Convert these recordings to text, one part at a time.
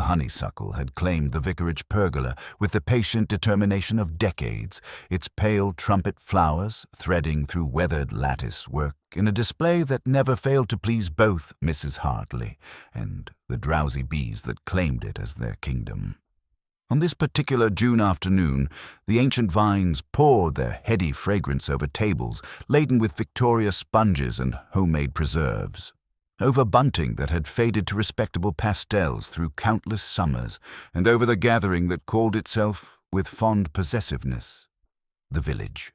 Honeysuckle had claimed the vicarage pergola with the patient determination of decades, its pale trumpet flowers threading through weathered lattice work in a display that never failed to please both Mrs. Hartley and the drowsy bees that claimed it as their kingdom. On this particular June afternoon, the ancient vines poured their heady fragrance over tables laden with Victoria sponges and homemade preserves, over bunting that had faded to respectable pastels through countless summers, and over the gathering that called itself, with fond possessiveness, the village.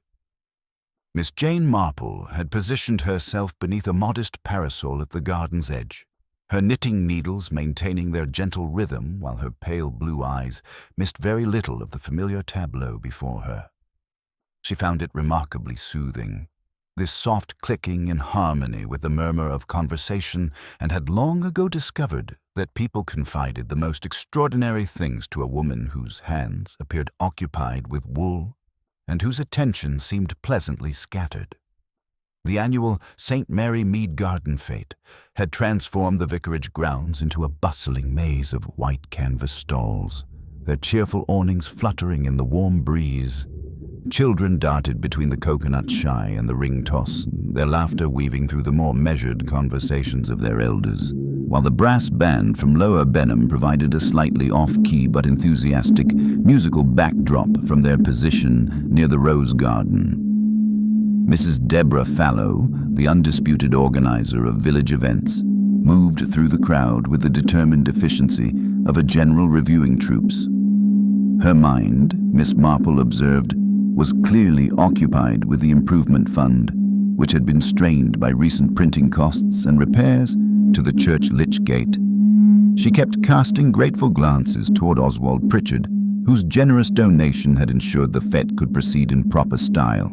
Miss Jane Marple had positioned herself beneath a modest parasol at the garden's edge, her knitting needles maintaining their gentle rhythm while her pale blue eyes missed very little of the familiar tableau before her. She found it remarkably soothing, this soft clicking in harmony with the murmur of conversation, and had long ago discovered that people confided the most extraordinary things to a woman whose hands appeared occupied with wool and whose attention seemed pleasantly scattered. The annual St. Mary Mead Garden Fete had transformed the vicarage grounds into a bustling maze of white canvas stalls, their cheerful awnings fluttering in the warm breeze. Children darted between the coconut shy and the ring toss, their laughter weaving through the more measured conversations of their elders, while the brass band from Lower Benham provided a slightly off-key but enthusiastic musical backdrop from their position near the rose garden. Mrs. Deborah Fallow, the undisputed organizer of village events, moved through the crowd with the determined efficiency of a general reviewing troops. Her mind, Miss Marple observed, was clearly occupied with the improvement fund, which had been strained by recent printing costs and repairs to the church lich gate. She kept casting grateful glances toward Oswald Pritchard, whose generous donation had ensured the fete could proceed in proper style,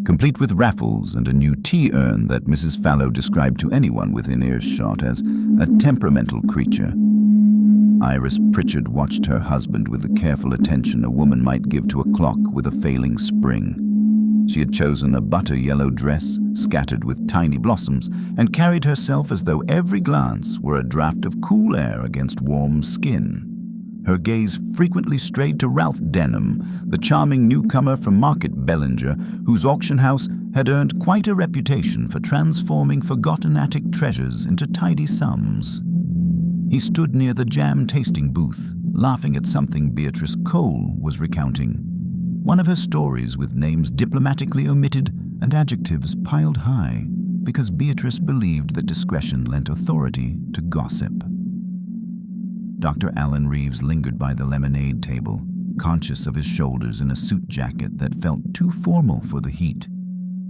complete with raffles and a new tea urn that Mrs. Fallow described to anyone within earshot as a temperamental creature. Iris Pritchard watched her husband with the careful attention a woman might give to a clock with a failing spring. She had chosen a butter-yellow dress scattered with tiny blossoms and carried herself as though every glance were a draught of cool air against warm skin. Her gaze frequently strayed to Ralph Denham, the charming newcomer from Market Bellinger, whose auction house had earned quite a reputation for transforming forgotten attic treasures into tidy sums. He stood near the jam tasting booth, laughing at something Beatrice Cole was recounting, one of her stories with names diplomatically omitted and adjectives piled high, because Beatrice believed that discretion lent authority to gossip. Dr. Alan Reeves lingered by the lemonade table, conscious of his shoulders in a suit jacket that felt too formal for the heat.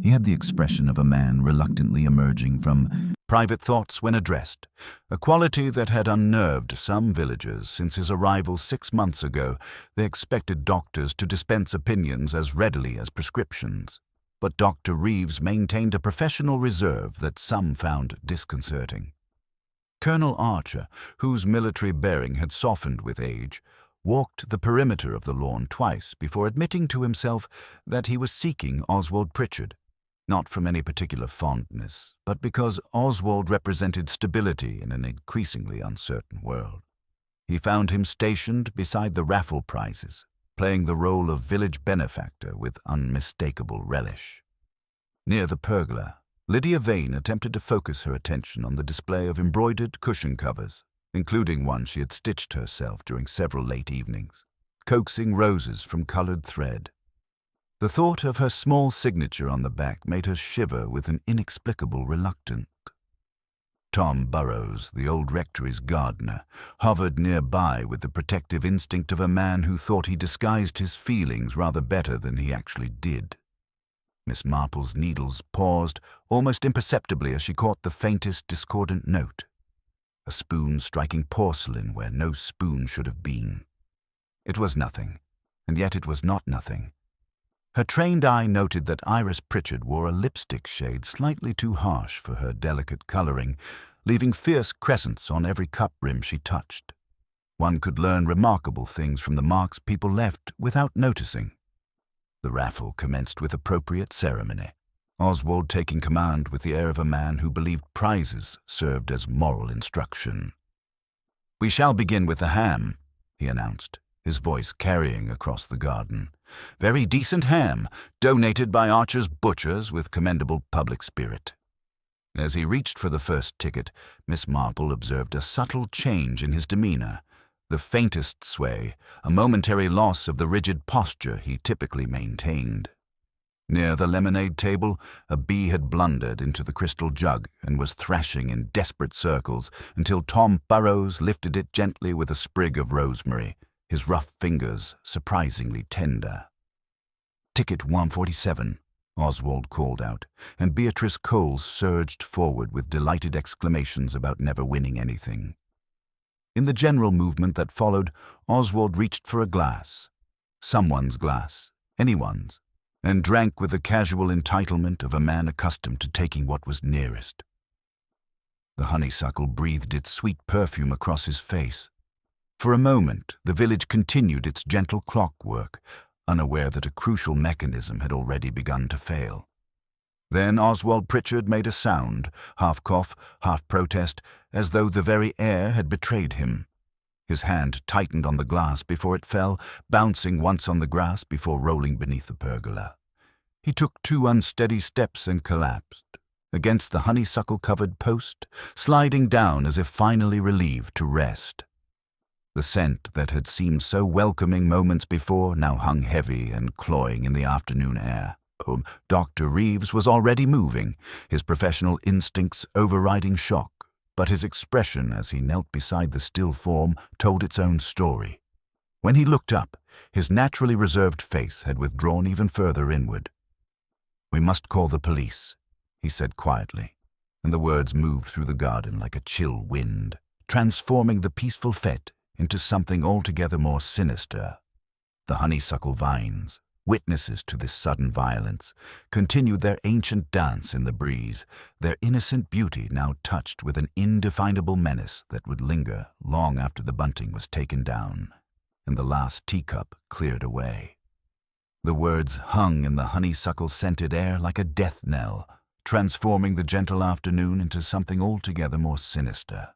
He had the expression of a man reluctantly emerging from private thoughts when addressed, a quality that had unnerved some villagers since his arrival 6 months ago. They expected doctors to dispense opinions as readily as prescriptions, but Dr. Reeves maintained a professional reserve that some found disconcerting. Colonel Archer, whose military bearing had softened with age, walked the perimeter of the lawn twice before admitting to himself that he was seeking Oswald Pritchard, not from any particular fondness, but because Oswald represented stability in an increasingly uncertain world. He found him stationed beside the raffle prizes, playing the role of village benefactor with unmistakable relish. Near the pergola, Lydia Vane attempted to focus her attention on the display of embroidered cushion covers, including one she had stitched herself during several late evenings, coaxing roses from colored thread. The thought of her small signature on the back made her shiver with an inexplicable reluctance. Tom Burrows, the old rectory's gardener, hovered nearby with the protective instinct of a man who thought he disguised his feelings rather better than he actually did. Miss Marple's needles paused almost imperceptibly as she caught the faintest discordant note, a spoon striking porcelain where no spoon should have been. It was nothing, and yet it was not nothing. Her trained eye noted that Iris Pritchard wore a lipstick shade slightly too harsh for her delicate coloring, leaving fierce crescents on every cup rim she touched. One could learn remarkable things from the marks people left without noticing. The raffle commenced with appropriate ceremony, Oswald taking command with the air of a man who believed prizes served as moral instruction. "We shall begin with the ham," he announced, his voice carrying across the garden. "Very decent ham, donated by Archer's Butchers with commendable public spirit." As he reached for the first ticket, Miss Marple observed a subtle change in his demeanor, the faintest sway, a momentary loss of the rigid posture he typically maintained. Near the lemonade table, a bee had blundered into the crystal jug and was thrashing in desperate circles until Tom Burrows lifted it gently with a sprig of rosemary, his rough fingers surprisingly tender. "Ticket 147, Oswald called out, and Beatrice Coles surged forward with delighted exclamations about never winning anything. In the general movement that followed, Oswald reached for a glass. Someone's glass, anyone's, and drank with the casual entitlement of a man accustomed to taking what was nearest. The honeysuckle breathed its sweet perfume across his face. For a moment, the village continued its gentle clockwork, unaware that a crucial mechanism had already begun to fail. Then Oswald Pritchard made a sound, half cough, half protest, as though the very air had betrayed him. His hand tightened on the glass before it fell, bouncing once on the grass before rolling beneath the pergola. He took 2 unsteady steps and collapsed, against the honeysuckle-covered post, sliding down as if finally relieved to rest. The scent that had seemed so welcoming moments before now hung heavy and cloying in the afternoon air. Dr. Reeves was already moving, his professional instincts overriding shock, but his expression as he knelt beside the still form told its own story. When he looked up, his naturally reserved face had withdrawn even further inward. "We must call the police," he said quietly, and the words moved through the garden like a chill wind, transforming the peaceful fete into something altogether more sinister. The honeysuckle vines, witnesses to this sudden violence, continued their ancient dance in the breeze, their innocent beauty now touched with an indefinable menace that would linger long after the bunting was taken down and the last teacup cleared away. The words hung in the honeysuckle-scented air like a death knell, transforming the gentle afternoon into something altogether more sinister.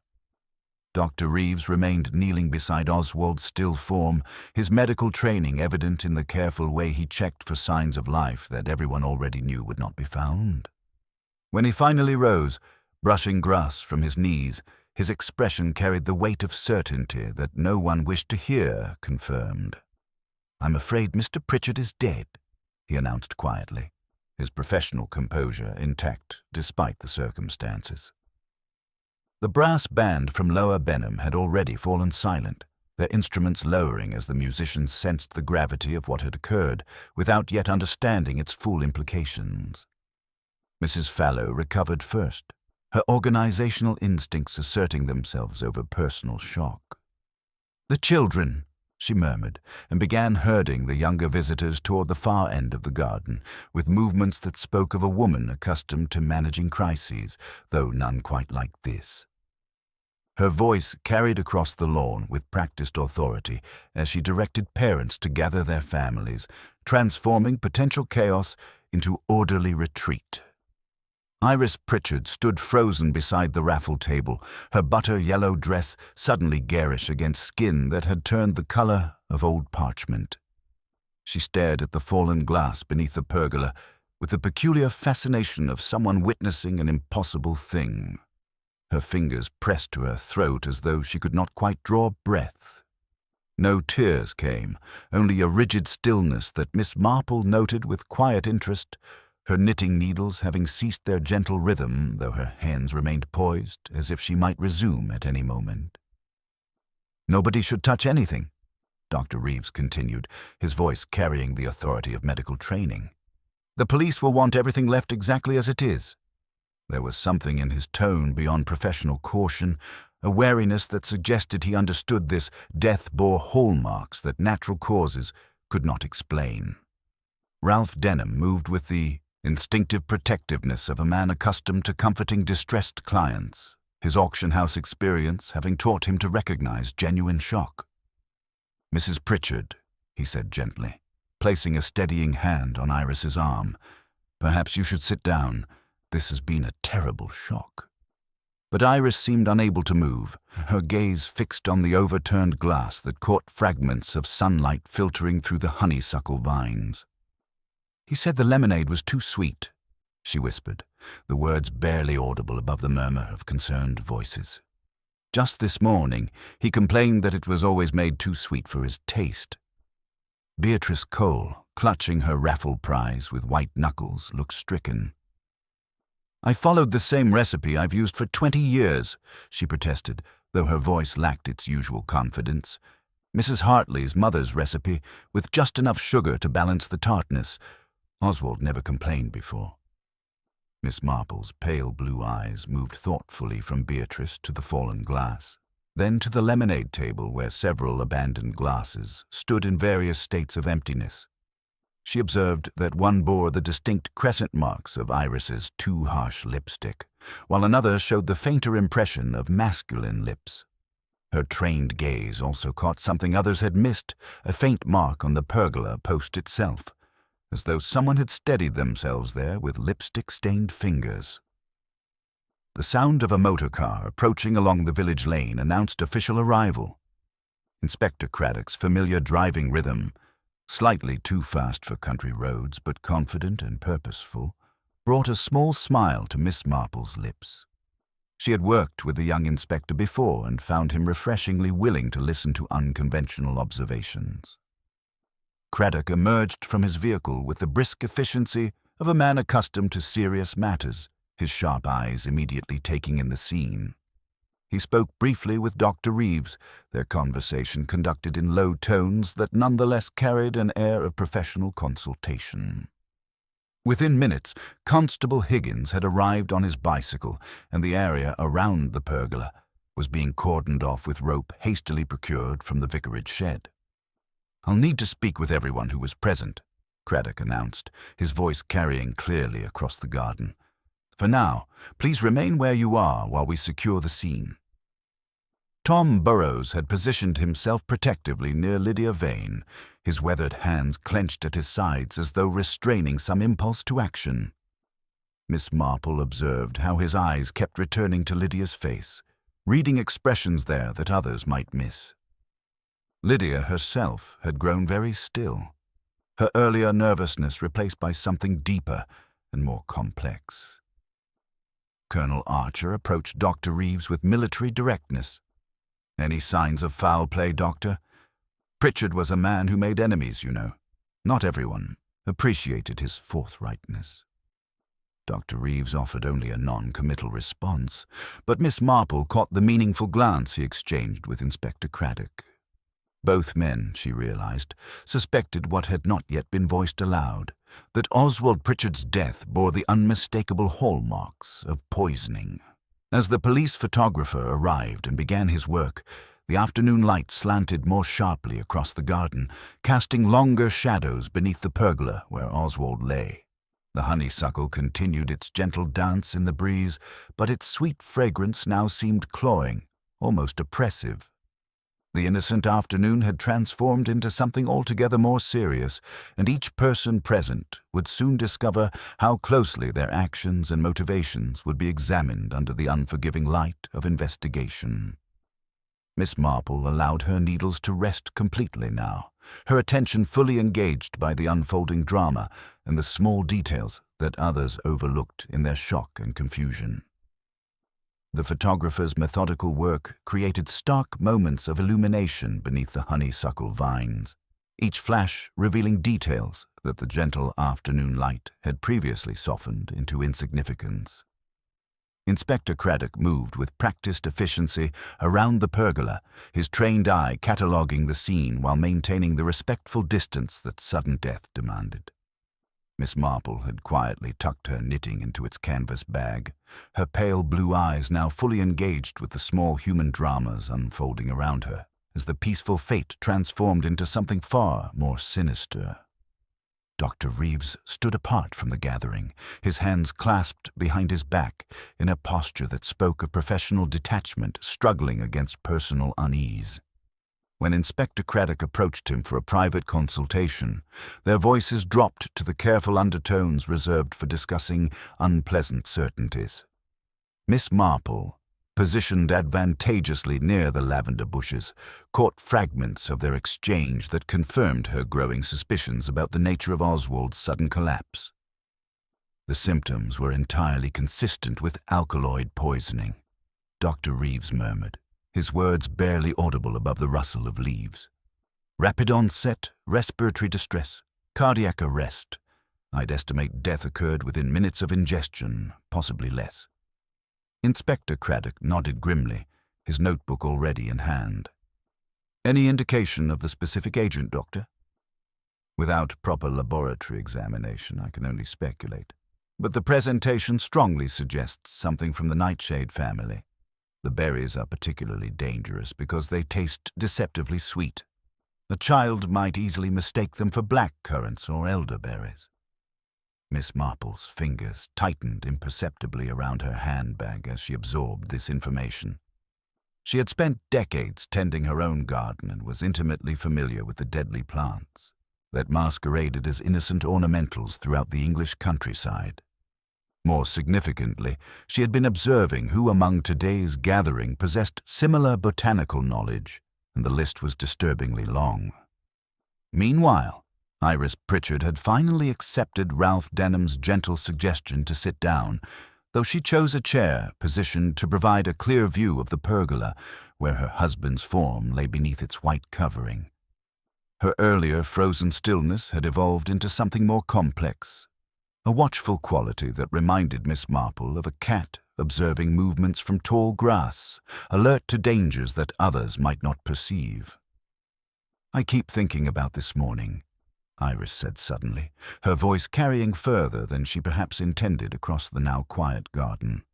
Dr. Reeves remained kneeling beside Oswald's still form, his medical training evident in the careful way he checked for signs of life that everyone already knew would not be found. When he finally rose, brushing grass from his knees, his expression carried the weight of certainty that no one wished to hear confirmed. "I'm afraid Mr. Pritchard is dead," he announced quietly, his professional composure intact despite the circumstances. The brass band from Lower Benham had already fallen silent, their instruments lowering as the musicians sensed the gravity of what had occurred, without yet understanding its full implications. Mrs. Fallow recovered first, her organizational instincts asserting themselves over personal shock. "The children," she murmured, and began herding the younger visitors toward the far end of the garden, with movements that spoke of a woman accustomed to managing crises, though none quite like this. Her voice carried across the lawn with practiced authority as she directed parents to gather their families, transforming potential chaos into orderly retreat. Iris Pritchard stood frozen beside the raffle table, her butter-yellow dress suddenly garish against skin that had turned the color of old parchment. She stared at the fallen glass beneath the pergola with the peculiar fascination of someone witnessing an impossible thing. Her fingers pressed to her throat as though she could not quite draw breath. No tears came, only a rigid stillness that Miss Marple noted with quiet interest, her knitting needles having ceased their gentle rhythm, though her hands remained poised as if she might resume at any moment. "Nobody should touch anything," Dr. Reeves continued, his voice carrying the authority of medical training. "The police will want everything left exactly as it is." There was something in his tone beyond professional caution, a wariness that suggested he understood this death bore hallmarks that natural causes could not explain. Ralph Denham moved with the instinctive protectiveness of a man accustomed to comforting distressed clients, his auction house experience having taught him to recognize genuine shock. "Mrs. Pritchard," he said gently, placing a steadying hand on Iris's arm, "perhaps you should sit down. This has been a terrible shock." but Iris seemed unable to move, her gaze fixed on the overturned glass that caught fragments of sunlight filtering through the honeysuckle vines. "He said the lemonade was too sweet," she whispered, the words barely audible above the murmur of concerned voices. "Just this morning, he complained that it was always made too sweet for his taste." Beatrice Cole, clutching her raffle prize with white knuckles, looked stricken. "I followed the same recipe I've used for 20 years, she protested, though her voice lacked its usual confidence. "Mrs. Hartley's mother's recipe, with just enough sugar to balance the tartness. Oswald never complained before." Miss Marple's pale blue eyes moved thoughtfully from Beatrice to the fallen glass, then to the lemonade table where several abandoned glasses stood in various states of emptiness. She observed that one bore the distinct crescent marks of Iris's too harsh lipstick, while another showed the fainter impression of masculine lips. Her trained gaze also caught something others had missed, a faint mark on the pergola post itself, as though someone had steadied themselves there with lipstick-stained fingers. The sound of a motor car approaching along the village lane announced official arrival. Inspector Craddock's familiar driving rhythm, slightly too fast for country roads but confident and purposeful, brought a small smile to Miss Marple's lips. She had worked with the young inspector before and found him refreshingly willing to listen to unconventional observations. Craddock emerged from his vehicle with the brisk efficiency of a man accustomed to serious matters, his sharp eyes immediately taking in the scene. He spoke briefly with Dr. Reeves, their conversation conducted in low tones that nonetheless carried an air of professional consultation. Within minutes, Constable Higgins had arrived on his bicycle, and the area around the pergola was being cordoned off with rope hastily procured from the vicarage shed. "I'll need to speak with everyone who was present," Craddock announced, his voice carrying clearly across the garden. "For now, please remain where you are while we secure the scene." Tom Burrows had positioned himself protectively near Lydia Vane, his weathered hands clenched at his sides as though restraining some impulse to action. Miss Marple observed how his eyes kept returning to Lydia's face, reading expressions there that others might miss. Lydia herself had grown very still, her earlier nervousness replaced by something deeper and more complex. Colonel Archer approached Dr. Reeves with military directness. "Any signs of foul play, Doctor? Pritchard was a man who made enemies, you know. Not everyone appreciated his forthrightness." Dr. Reeves offered only a non-committal response, but Miss Marple caught the meaningful glance he exchanged with Inspector Craddock. Both men, she realized, suspected what had not yet been voiced aloud, that Oswald Pritchard's death bore the unmistakable hallmarks of poisoning. As the police photographer arrived and began his work, the afternoon light slanted more sharply across the garden, casting longer shadows beneath the pergola where Oswald lay. The honeysuckle continued its gentle dance in the breeze, but its sweet fragrance now seemed cloying, almost oppressive. The innocent afternoon had transformed into something altogether more serious, and each person present would soon discover how closely their actions and motivations would be examined under the unforgiving light of investigation. Miss Marple allowed her needles to rest completely now, her attention fully engaged by the unfolding drama and the small details that others overlooked in their shock and confusion. The photographer's methodical work created stark moments of illumination beneath the honeysuckle vines, each flash revealing details that the gentle afternoon light had previously softened into insignificance. Inspector Craddock moved with practiced efficiency around the pergola, his trained eye cataloguing the scene while maintaining the respectful distance that sudden death demanded. Miss Marple had quietly tucked her knitting into its canvas bag, her pale blue eyes now fully engaged with the small human dramas unfolding around her, as the peaceful fate transformed into something far more sinister. Dr. Reeves stood apart from the gathering, his hands clasped behind his back, in a posture that spoke of professional detachment struggling against personal unease. When Inspector Craddock approached him for a private consultation, their voices dropped to the careful undertones reserved for discussing unpleasant certainties. Miss Marple, positioned advantageously near the lavender bushes, caught fragments of their exchange that confirmed her growing suspicions about the nature of Oswald's sudden collapse. The symptoms were entirely consistent with alkaloid poisoning, Dr. Reeves murmured, his words barely audible above the rustle of leaves. Rapid onset, respiratory distress, cardiac arrest. I'd estimate death occurred within minutes of ingestion, possibly less. Inspector Craddock nodded grimly, his notebook already in hand. Any indication of the specific agent, Doctor? Without proper laboratory examination, I can only speculate. But the presentation strongly suggests something from the nightshade family. The berries are particularly dangerous because they taste deceptively sweet. A child might easily mistake them for black currants or elderberries. Miss Marple's fingers tightened imperceptibly around her handbag as she absorbed this information. She had spent decades tending her own garden and was intimately familiar with the deadly plants that masqueraded as innocent ornamentals throughout the English countryside. More significantly, she had been observing who among today's gathering possessed similar botanical knowledge, and the list was disturbingly long. Meanwhile, Iris Pritchard had finally accepted Ralph Denham's gentle suggestion to sit down, though she chose a chair positioned to provide a clear view of the pergola where her husband's form lay beneath its white covering. Her earlier frozen stillness had evolved into something more complex, a watchful quality that reminded Miss Marple of a cat observing movements from tall grass, alert to dangers that others might not perceive. "I keep thinking about this morning," Iris said suddenly, her voice carrying further than she perhaps intended across the now quiet garden.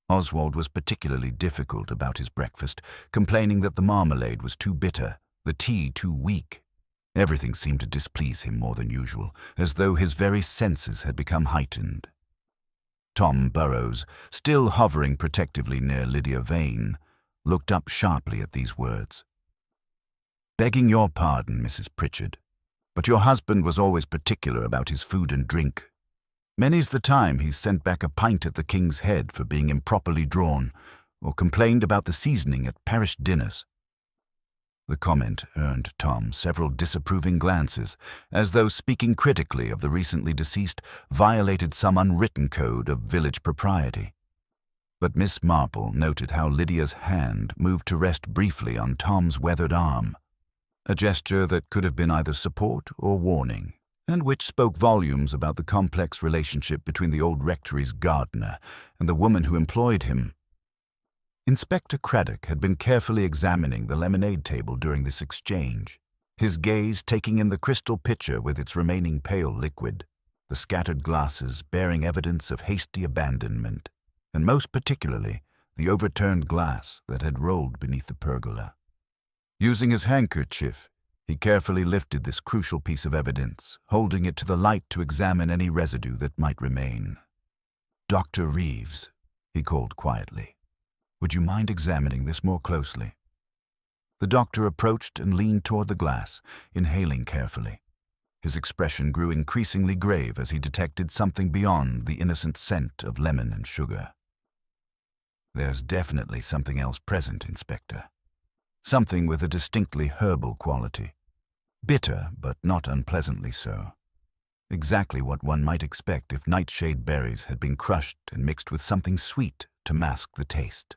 Oswald was particularly difficult about his breakfast, complaining that the marmalade was too bitter, the tea too weak. Everything seemed to displease him more than usual, as though his very senses had become heightened. Tom Burrows, still hovering protectively near Lydia Vane, looked up sharply at these words. "Begging your pardon, Mrs. Pritchard, but your husband was always particular about his food and drink. Many's the time he's sent back a pint at the King's Head for being improperly drawn, or complained about the seasoning at parish dinners." The comment earned Tom several disapproving glances, as though speaking critically of the recently deceased violated some unwritten code of village propriety. But Miss Marple noted how Lydia's hand moved to rest briefly on Tom's weathered arm, a gesture that could have been either support or warning, and which spoke volumes about the complex relationship between the old rectory's gardener and the woman who employed him. Inspector Craddock had been carefully examining the lemonade table during this exchange, his gaze taking in the crystal pitcher with its remaining pale liquid, the scattered glasses bearing evidence of hasty abandonment, and most particularly the overturned glass that had rolled beneath the pergola. Using his handkerchief, he carefully lifted this crucial piece of evidence, holding it to the light to examine any residue that might remain. "Dr. Reeves," he called quietly, "would you mind examining this more closely?" The doctor approached and leaned toward the glass, inhaling carefully. His expression grew increasingly grave as he detected something beyond the innocent scent of lemon and sugar. "There's definitely something else present, Inspector. Something with a distinctly herbal quality. Bitter, but not unpleasantly so. Exactly what one might expect if nightshade berries had been crushed and mixed with something sweet to mask the taste."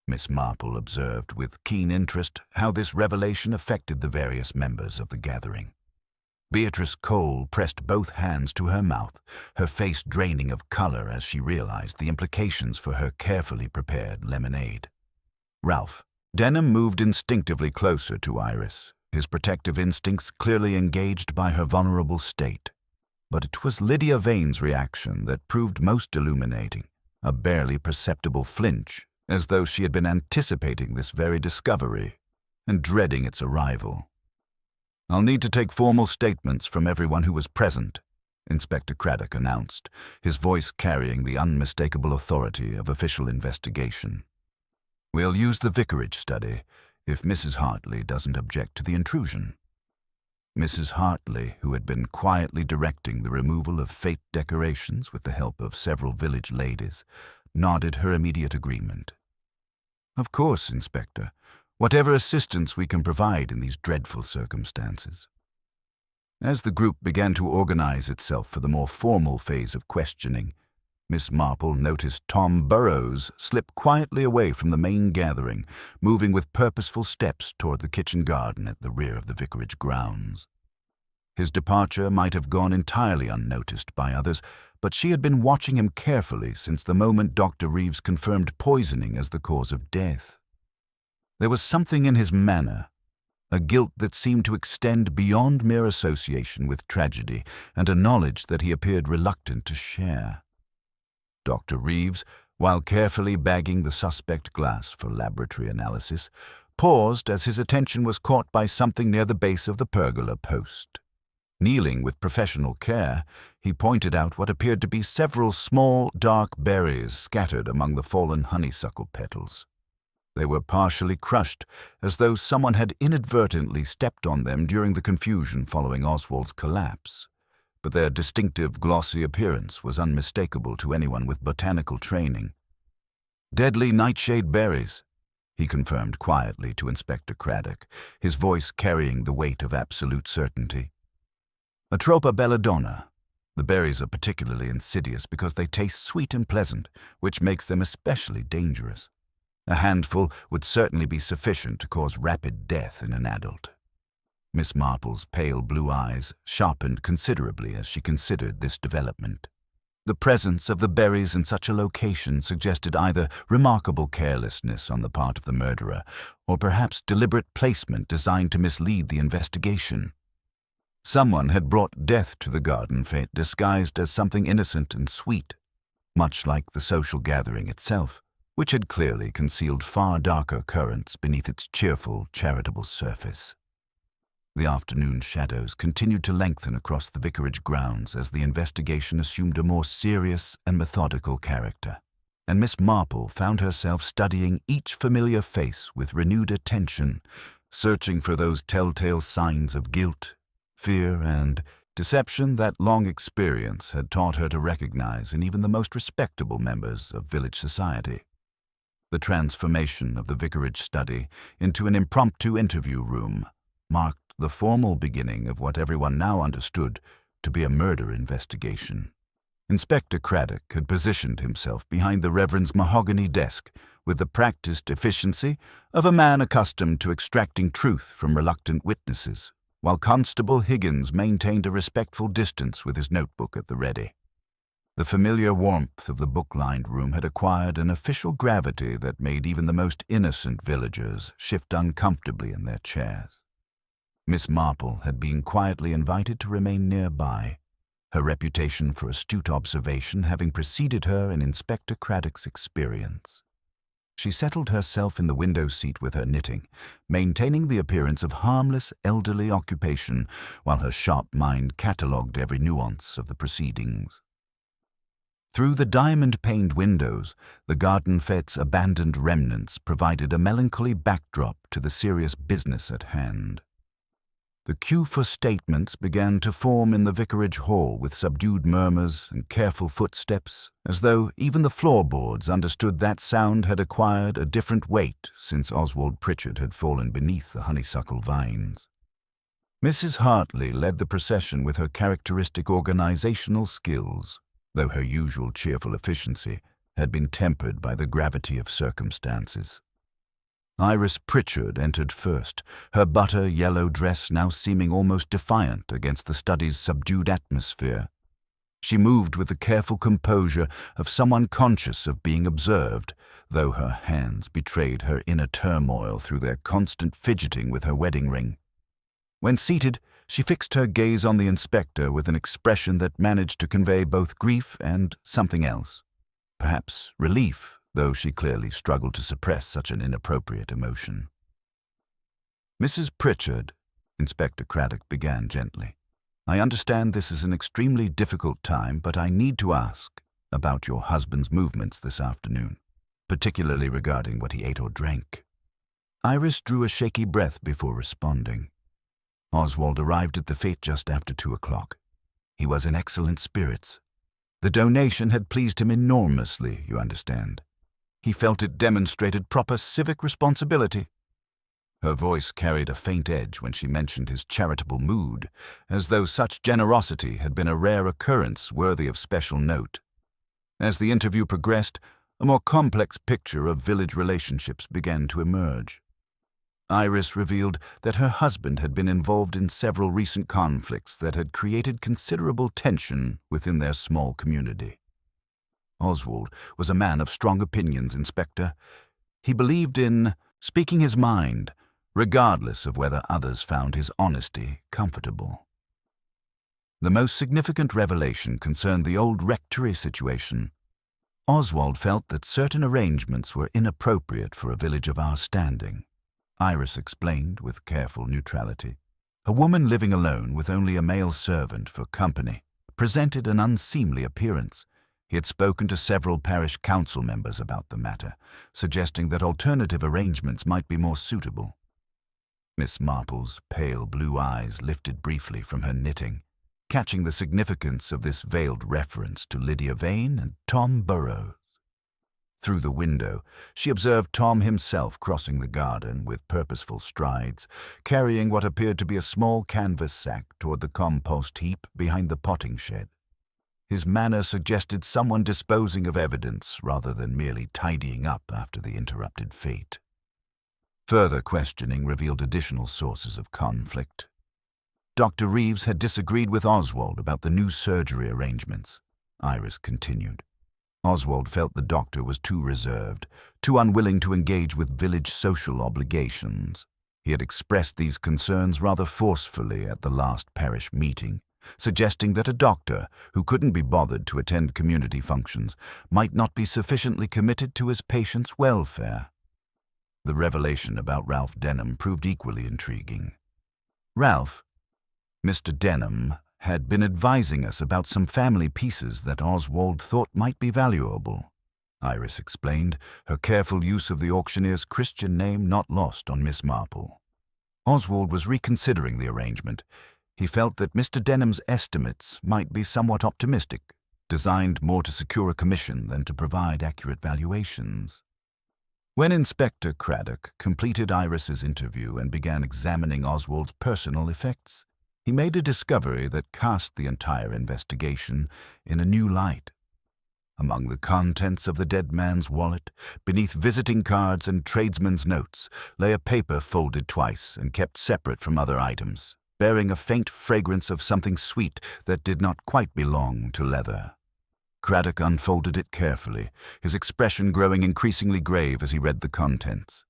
Miss Marple observed with keen interest how this revelation affected the various members of the gathering. Beatrice Cole pressed both hands to her mouth, her face draining of color as she realized the implications for her carefully prepared lemonade. Ralph Denham moved instinctively closer to Iris, his protective instincts clearly engaged by her vulnerable state. But it was Lydia Vane's reaction that proved most illuminating, a barely perceptible flinch, as though she had been anticipating this very discovery and dreading its arrival. "I'll need to take formal statements from everyone who was present," Inspector Craddock announced, his voice carrying the unmistakable authority of official investigation. "We'll use the vicarage study, if Mrs. Hartley doesn't object to the intrusion." Mrs. Hartley, who had been quietly directing the removal of fete decorations with the help of several village ladies, nodded her immediate agreement, Of course, Inspector. Whatever assistance we can provide in these dreadful circumstances. As the group began to organize itself for the more formal phase of questioning, Miss Marple noticed Tom Burrows slip quietly away from the main gathering, moving with purposeful steps toward the kitchen garden at the rear of the vicarage grounds. His departure might have gone entirely unnoticed by others, but she had been watching him carefully since the moment Dr. Reeves confirmed poisoning as the cause of death. There was something in his manner, a guilt that seemed to extend beyond mere association with tragedy, and a knowledge that he appeared reluctant to share. Dr. Reeves, while carefully bagging the suspect glass for laboratory analysis, paused as his attention was caught by something near the base of the pergola post. Kneeling with professional care, he pointed out what appeared to be several small, dark berries scattered among the fallen honeysuckle petals. They were partially crushed, as though someone had inadvertently stepped on them during the confusion following Oswald's collapse, but their distinctive glossy appearance was unmistakable to anyone with botanical training. "Deadly nightshade berries," he confirmed quietly to Inspector Craddock, his voice carrying the weight of absolute certainty. "Atropa belladonna. The berries are particularly insidious because they taste sweet and pleasant, which makes them especially dangerous. A handful would certainly be sufficient to cause rapid death in an adult." Miss Marple's pale blue eyes sharpened considerably as she considered this development. The presence of the berries in such a location suggested either remarkable carelessness on the part of the murderer, or perhaps deliberate placement designed to mislead the investigation. Someone had brought death to the garden fete disguised as something innocent and sweet, much like the social gathering itself, which had clearly concealed far darker currents beneath its cheerful, charitable surface. The afternoon shadows continued to lengthen across the vicarage grounds as the investigation assumed a more serious and methodical character, and Miss Marple found herself studying each familiar face with renewed attention, searching for those telltale signs of guilt, fear, and deception that long experience had taught her to recognize in even the most respectable members of village society. The transformation of the vicarage study into an impromptu interview room marked the formal beginning of what everyone now understood to be a murder investigation. Inspector Craddock had positioned himself behind the Reverend's mahogany desk with the practiced efficiency of a man accustomed to extracting truth from reluctant witnesses, while Constable Higgins maintained a respectful distance with his notebook at the ready. The familiar warmth of the book-lined room had acquired an official gravity that made even the most innocent villagers shift uncomfortably in their chairs. Miss Marple had been quietly invited to remain nearby, her reputation for astute observation having preceded her in Inspector Craddock's experience. She settled herself in the window seat with her knitting, maintaining the appearance of harmless elderly occupation while her sharp mind catalogued every nuance of the proceedings. Through the diamond-paned windows, the garden fete's abandoned remnants provided a melancholy backdrop to the serious business at hand. The queue for statements began to form in the vicarage hall with subdued murmurs and careful footsteps, as though even the floorboards understood that sound had acquired a different weight since Oswald Pritchard had fallen beneath the honeysuckle vines. Mrs. Hartley led the procession with her characteristic organizational skills, though her usual cheerful efficiency had been tempered by the gravity of circumstances. Iris Pritchard entered first, her butter-yellow dress now seeming almost defiant against the study's subdued atmosphere. She moved with the careful composure of someone conscious of being observed, though her hands betrayed her inner turmoil through their constant fidgeting with her wedding ring. When seated, she fixed her gaze on the inspector with an expression that managed to convey both grief and something else, perhaps relief, though she clearly struggled to suppress such an inappropriate emotion. "Mrs. Pritchard," Inspector Craddock began gently, "I understand this is an extremely difficult time, but I need to ask about your husband's movements this afternoon, particularly regarding what he ate or drank." Iris drew a shaky breath before responding. Oswald arrived at the fete just after 2 o'clock. He was in excellent spirits. The donation had pleased him enormously, you understand. He felt it demonstrated proper civic responsibility. Her voice carried a faint edge when she mentioned his charitable mood, as though such generosity had been a rare occurrence worthy of special note. As the interview progressed, a more complex picture of village relationships began to emerge. Iris revealed that her husband had been involved in several recent conflicts that had created considerable tension within their small community. Oswald was a man of strong opinions, Inspector. He believed in speaking his mind, regardless of whether others found his honesty comfortable. The most significant revelation concerned the old rectory situation. Oswald felt that certain arrangements were inappropriate for a village of our standing. Iris explained with careful neutrality. A woman living alone with only a male servant for company presented an unseemly appearance. He had spoken to several parish council members about the matter, suggesting that alternative arrangements might be more suitable. Miss Marple's pale blue eyes lifted briefly from her knitting, catching the significance of this veiled reference to Lydia Vane and Tom Burrows. Through the window, she observed Tom himself crossing the garden with purposeful strides, carrying what appeared to be a small canvas sack toward the compost heap behind the potting shed. His manner suggested someone disposing of evidence rather than merely tidying up after the interrupted fete. Further questioning revealed additional sources of conflict. Dr. Reeves had disagreed with Oswald about the new surgery arrangements. Iris continued. Oswald felt the doctor was too reserved, too unwilling to engage with village social obligations. He had expressed these concerns rather forcefully at the last parish meeting, suggesting that a doctor who couldn't be bothered to attend community functions might not be sufficiently committed to his patients' welfare. The revelation about Ralph Denham proved equally intriguing. Ralph, Mr. Denham, had been advising us about some family pieces that Oswald thought might be valuable. Iris explained, her careful use of the auctioneer's Christian name not lost on Miss Marple. Oswald was reconsidering the arrangement. He felt that Mr. Denham's estimates might be somewhat optimistic, designed more to secure a commission than to provide accurate valuations. When Inspector Craddock completed Iris's interview and began examining Oswald's personal effects, he made a discovery that cast the entire investigation in a new light. Among the contents of the dead man's wallet, beneath visiting cards and tradesmen's notes, lay a paper folded twice and kept separate from other items, bearing a faint fragrance of something sweet that did not quite belong to leather. Craddock unfolded it carefully, his expression growing increasingly grave as he read the contents.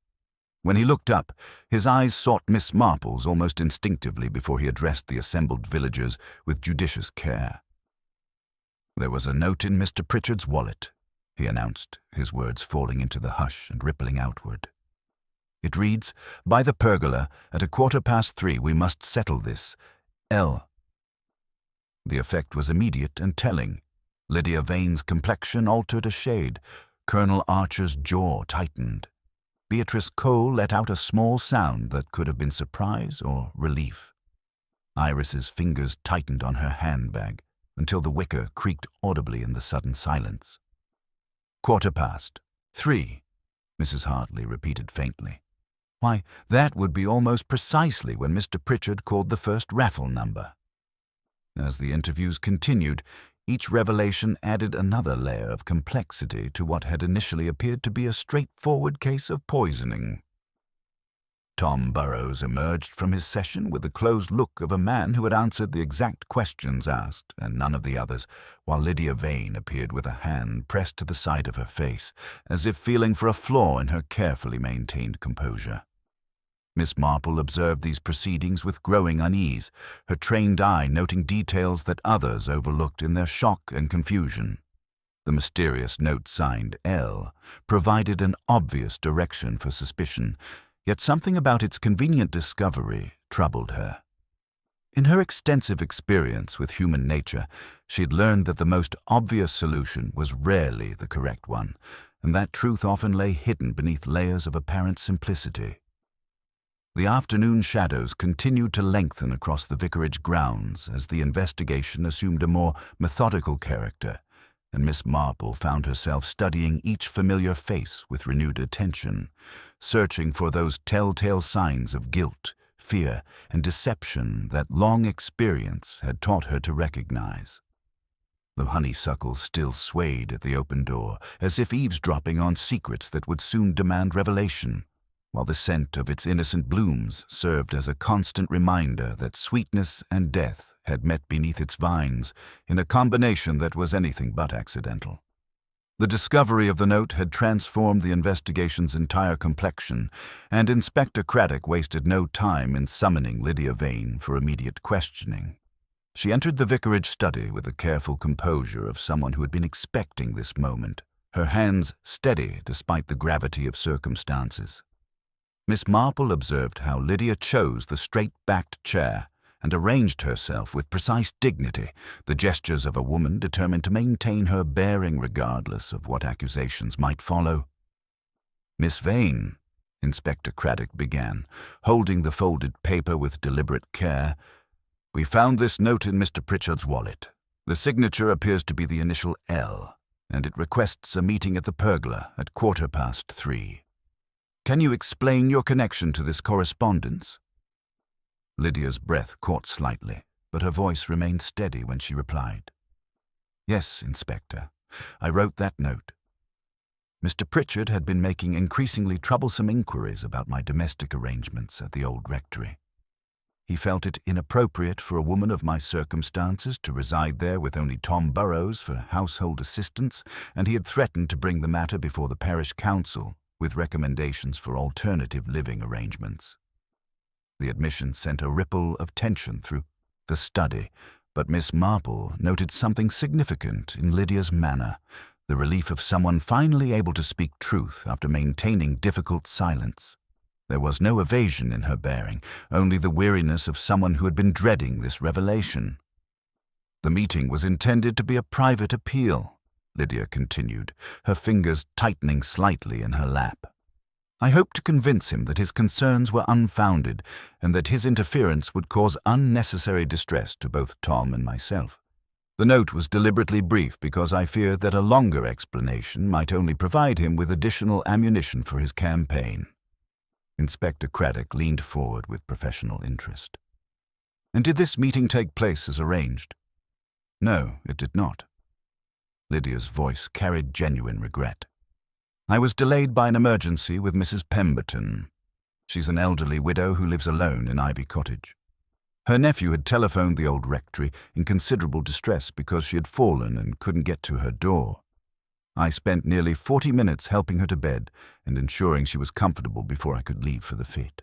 When he looked up, his eyes sought Miss Marple's almost instinctively before he addressed the assembled villagers with judicious care. "There was a note in Mr. Pritchard's wallet," he announced, his words falling into the hush and rippling outward. "It reads, 'By the pergola, at 3:15 we must settle this. L.'" The effect was immediate and telling. Lydia Vane's complexion altered a shade. Colonel Archer's jaw tightened. Beatrice Cole let out a small sound that could have been surprise or relief. Iris's fingers tightened on her handbag until the wicker creaked audibly in the sudden silence. 3:15, Mrs. Hartley repeated faintly. "Why, that would be almost precisely when Mr. Pritchard called the first raffle number." As the interviews continued, each revelation added another layer of complexity to what had initially appeared to be a straightforward case of poisoning. Tom Burrows emerged from his session with the closed look of a man who had answered the exact questions asked, and none of the others, while Lydia Vane appeared with a hand pressed to the side of her face, as if feeling for a flaw in her carefully maintained composure. Miss Marple observed these proceedings with growing unease, her trained eye noting details that others overlooked in their shock and confusion. The mysterious note signed L provided an obvious direction for suspicion, yet something about its convenient discovery troubled her. In her extensive experience with human nature, she had learned that the most obvious solution was rarely the correct one, and that truth often lay hidden beneath layers of apparent simplicity. The afternoon shadows continued to lengthen across the vicarage grounds as the investigation assumed a more methodical character, and Miss Marple found herself studying each familiar face with renewed attention, searching for those telltale signs of guilt, fear, and deception that long experience had taught her to recognize. The honeysuckle still swayed at the open door, as if eavesdropping on secrets that would soon demand revelation, while the scent of its innocent blooms served as a constant reminder that sweetness and death had met beneath its vines in a combination that was anything but accidental. The discovery of the note had transformed the investigation's entire complexion, and Inspector Craddock wasted no time in summoning Lydia Vane for immediate questioning. She entered the vicarage study with the careful composure of someone who had been expecting this moment, her hands steady despite the gravity of circumstances. Miss Marple observed how Lydia chose the straight-backed chair and arranged herself with precise dignity, the gestures of a woman determined to maintain her bearing regardless of what accusations might follow. "Miss Vane," Inspector Craddock began, holding the folded paper with deliberate care, "we found this note in Mr. Pritchard's wallet. The signature appears to be the initial L, and it requests a meeting at the pergola at 3:15. Can you explain your connection to this correspondence?" Lydia's breath caught slightly, but her voice remained steady when she replied. "Yes, Inspector. I wrote that note. Mr. Pritchard had been making increasingly troublesome inquiries about my domestic arrangements at the old rectory. He felt it inappropriate for a woman of my circumstances to reside there with only Tom Burrows for household assistance, and he had threatened to bring the matter before the parish council with recommendations for alternative living arrangements. The admission sent a ripple of tension through the study, but Miss Marple noted something significant in Lydia's manner, the relief of someone finally able to speak truth after maintaining difficult silence. There was no evasion in her bearing, only the weariness of someone who had been dreading this revelation. "The meeting was intended to be a private appeal," Lydia continued, her fingers tightening slightly in her lap. "I hope to convince him that his concerns were unfounded and that his interference would cause unnecessary distress to both Tom and myself. The note was deliberately brief because I feared that a longer explanation might only provide him with additional ammunition for his campaign." Inspector Craddock leaned forward with professional interest. "And did this meeting take place as arranged?" "No, it did not." Lydia's voice carried genuine regret. "I was delayed by an emergency with Mrs. Pemberton. She's an elderly widow who lives alone in Ivy Cottage. Her nephew had telephoned the old rectory in considerable distress because she had fallen and couldn't get to her door. I spent nearly 40 minutes helping her to bed and ensuring she was comfortable before I could leave for the fete.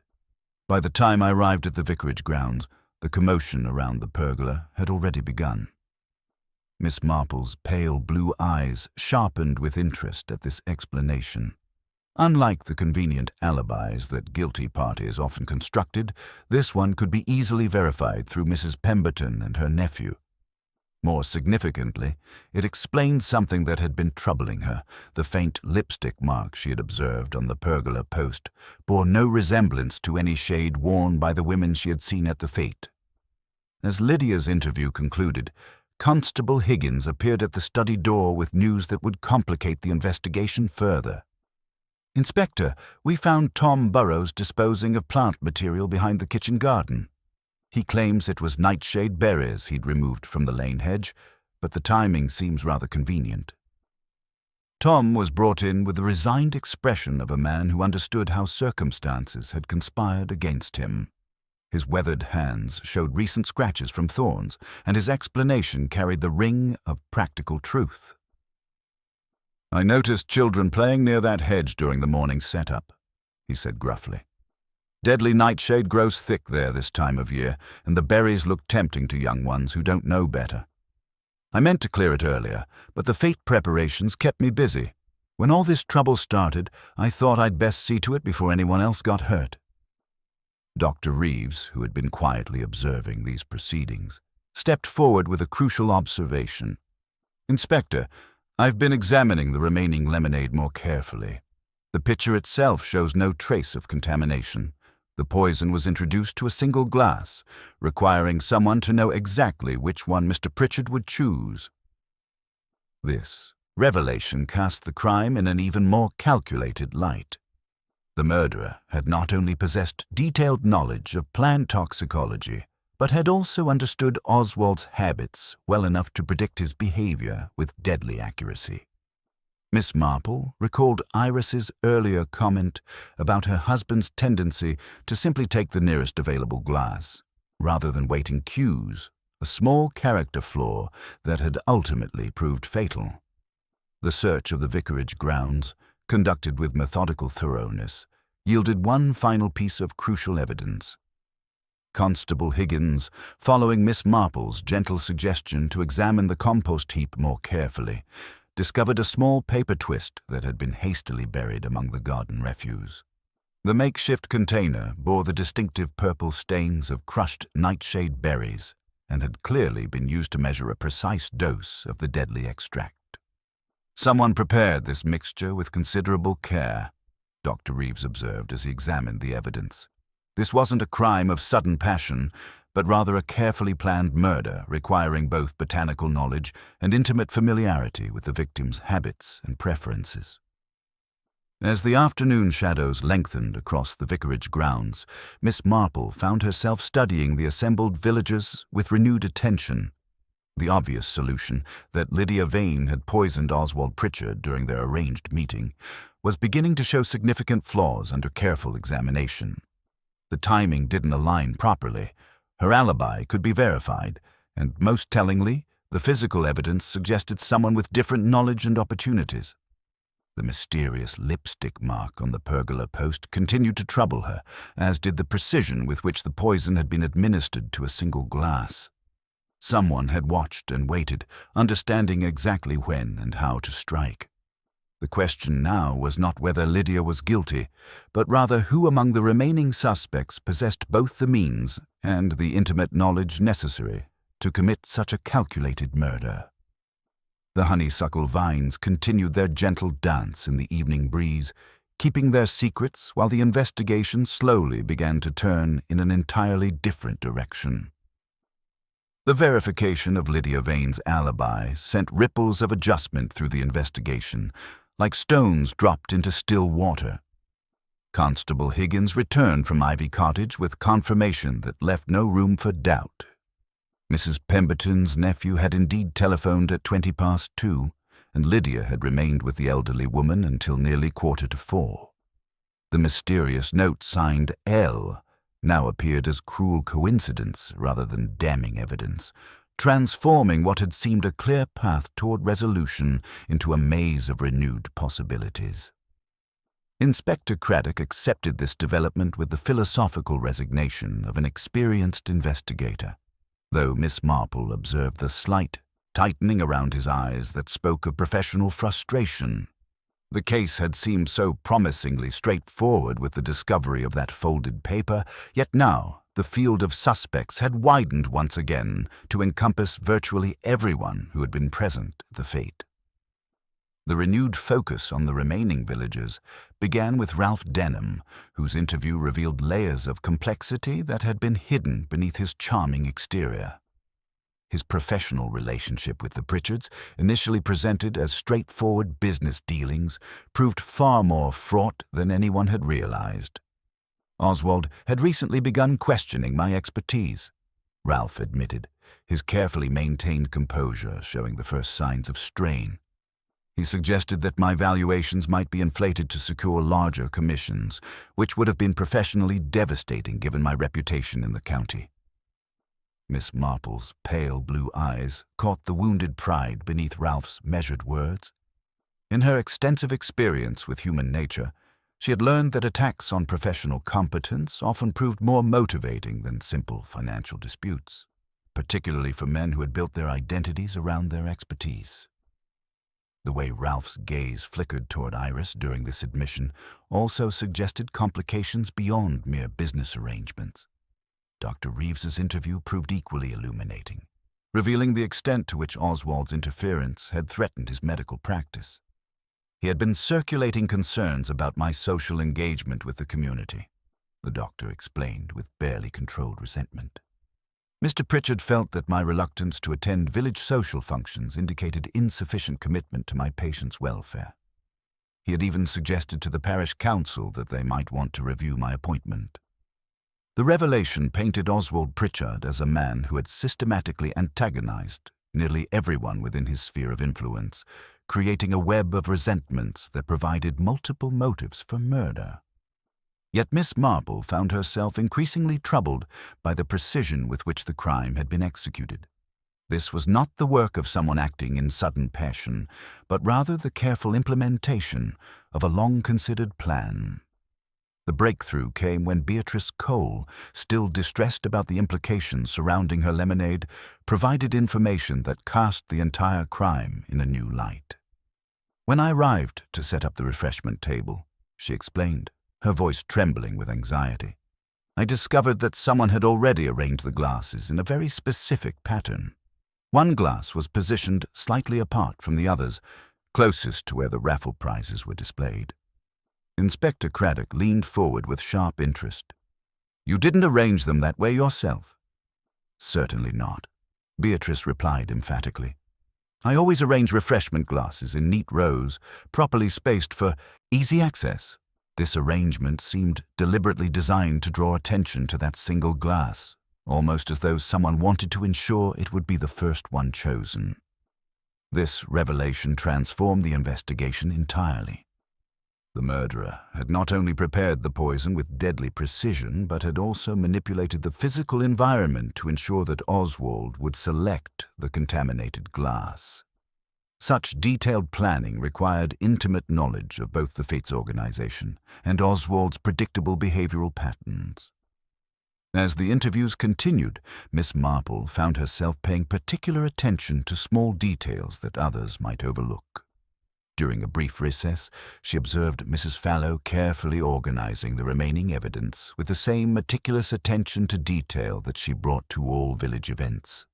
By the time I arrived at the vicarage grounds, the commotion around the pergola had already begun." Miss Marple's pale blue eyes sharpened with interest at this explanation. Unlike the convenient alibis that guilty parties often constructed, this one could be easily verified through Mrs. Pemberton and her nephew. More significantly, it explained something that had been troubling her. The faint lipstick mark she had observed on the pergola post bore no resemblance to any shade worn by the women she had seen at the fete. As Lydia's interview concluded, Constable Higgins appeared at the study door with news that would complicate the investigation further. "Inspector, we found Tom Burrows disposing of plant material behind the kitchen garden. He claims it was nightshade berries he'd removed from the lane hedge, but the timing seems rather convenient." Tom was brought in with the resigned expression of a man who understood how circumstances had conspired against him. His weathered hands showed recent scratches from thorns, and his explanation carried the ring of practical truth. "I noticed children playing near that hedge during the morning set-up," he said gruffly. "Deadly nightshade grows thick there this time of year, and the berries look tempting to young ones who don't know better. I meant to clear it earlier, but the fete preparations kept me busy. When all this trouble started, I thought I'd best see to it before anyone else got hurt." Dr. Reeves, who had been quietly observing these proceedings, stepped forward with a crucial observation. "Inspector, I've been examining the remaining lemonade more carefully. The pitcher itself shows no trace of contamination. The poison was introduced to a single glass, requiring someone to know exactly which one Mr. Pritchard would choose." This revelation cast the crime in an even more calculated light. The murderer had not only possessed detailed knowledge of plant toxicology, but had also understood Oswald's habits well enough to predict his behavior with deadly accuracy. Miss Marple recalled Iris's earlier comment about her husband's tendency to simply take the nearest available glass, rather than waiting cues, a small character flaw that had ultimately proved fatal. The search of the vicarage grounds, conducted with methodical thoroughness, yielded one final piece of crucial evidence. Constable Higgins, following Miss Marple's gentle suggestion to examine the compost heap more carefully, discovered a small paper twist that had been hastily buried among the garden refuse. The makeshift container bore the distinctive purple stains of crushed nightshade berries and had clearly been used to measure a precise dose of the deadly extract. Someone prepared this mixture with considerable care, Dr. Reeves observed as he examined the evidence. This wasn't a crime of sudden passion, but rather a carefully planned murder requiring both botanical knowledge and intimate familiarity with the victim's habits and preferences. As the afternoon shadows lengthened across the vicarage grounds, Miss Marple found herself studying the assembled villagers with renewed attention. The obvious solution, that Lydia Vane had poisoned Oswald Pritchard during their arranged meeting, was beginning to show significant flaws under careful examination. The timing didn't align properly. Her alibi could be verified, and most tellingly, the physical evidence suggested someone with different knowledge and opportunities. The mysterious lipstick mark on the pergola post continued to trouble her, as did the precision with which the poison had been administered to a single glass. Someone had watched and waited, understanding exactly when and how to strike. The question now was not whether Lydia was guilty, but rather who among the remaining suspects possessed both the means and the intimate knowledge necessary to commit such a calculated murder. The honeysuckle vines continued their gentle dance in the evening breeze, keeping their secrets while the investigation slowly began to turn in an entirely different direction. The verification of Lydia Vane's alibi sent ripples of adjustment through the investigation, like stones dropped into still water. Constable Higgins returned from Ivy Cottage with confirmation that left no room for doubt. Mrs. Pemberton's nephew had indeed telephoned at 2:20, and Lydia had remained with the elderly woman until nearly 3:45. The mysterious note signed L now appeared as cruel coincidence rather than damning evidence, transforming what had seemed a clear path toward resolution into a maze of renewed possibilities. Inspector Craddock accepted this development with the philosophical resignation of an experienced investigator, though Miss Marple observed the slight tightening around his eyes that spoke of professional frustration. The case had seemed so promisingly straightforward with the discovery of that folded paper, yet now the field of suspects had widened once again to encompass virtually everyone who had been present at the fete. The renewed focus on the remaining villagers began with Ralph Denham, whose interview revealed layers of complexity that had been hidden beneath his charming exterior. His professional relationship with the Pritchards, initially presented as straightforward business dealings, proved far more fraught than anyone had realized. Oswald had recently begun questioning my expertise, Ralph admitted, his carefully maintained composure showing the first signs of strain. He suggested that my valuations might be inflated to secure larger commissions, which would have been professionally devastating given my reputation in the county. Miss Marple's pale blue eyes caught the wounded pride beneath Ralph's measured words. In her extensive experience with human nature, she had learned that attacks on professional competence often proved more motivating than simple financial disputes, particularly for men who had built their identities around their expertise. The way Ralph's gaze flickered toward Iris during this admission also suggested complications beyond mere business arrangements. Dr. Reeves's interview proved equally illuminating, revealing the extent to which Oswald's interference had threatened his medical practice. He had been circulating concerns about my social engagement with the community, the doctor explained with barely controlled resentment. Mr. Pritchard felt that my reluctance to attend village social functions indicated insufficient commitment to my patients' welfare. He had even suggested to the parish council that they might want to review my appointment. The revelation painted Oswald Pritchard as a man who had systematically antagonized nearly everyone within his sphere of influence, creating a web of resentments that provided multiple motives for murder. Yet Miss Marple found herself increasingly troubled by the precision with which the crime had been executed. This was not the work of someone acting in sudden passion, but rather the careful implementation of a long-considered plan. The breakthrough came when Beatrice Cole, still distressed about the implications surrounding her lemonade, provided information that cast the entire crime in a new light. When I arrived to set up the refreshment table, she explained, her voice trembling with anxiety, I discovered that someone had already arranged the glasses in a very specific pattern. One glass was positioned slightly apart from the others, closest to where the raffle prizes were displayed. Inspector Craddock leaned forward with sharp interest. "You didn't arrange them that way yourself?" "Certainly not," Beatrice replied emphatically. "I always arrange refreshment glasses in neat rows, properly spaced for easy access." This arrangement seemed deliberately designed to draw attention to that single glass, almost as though someone wanted to ensure it would be the first one chosen. This revelation transformed the investigation entirely. The murderer had not only prepared the poison with deadly precision, but had also manipulated the physical environment to ensure that Oswald would select the contaminated glass. Such detailed planning required intimate knowledge of both the Fates organization and Oswald's predictable behavioral patterns. As the interviews continued, Miss Marple found herself paying particular attention to small details that others might overlook. During a brief recess, she observed Mrs. Fallow carefully organizing the remaining evidence with the same meticulous attention to detail that she brought to all village events.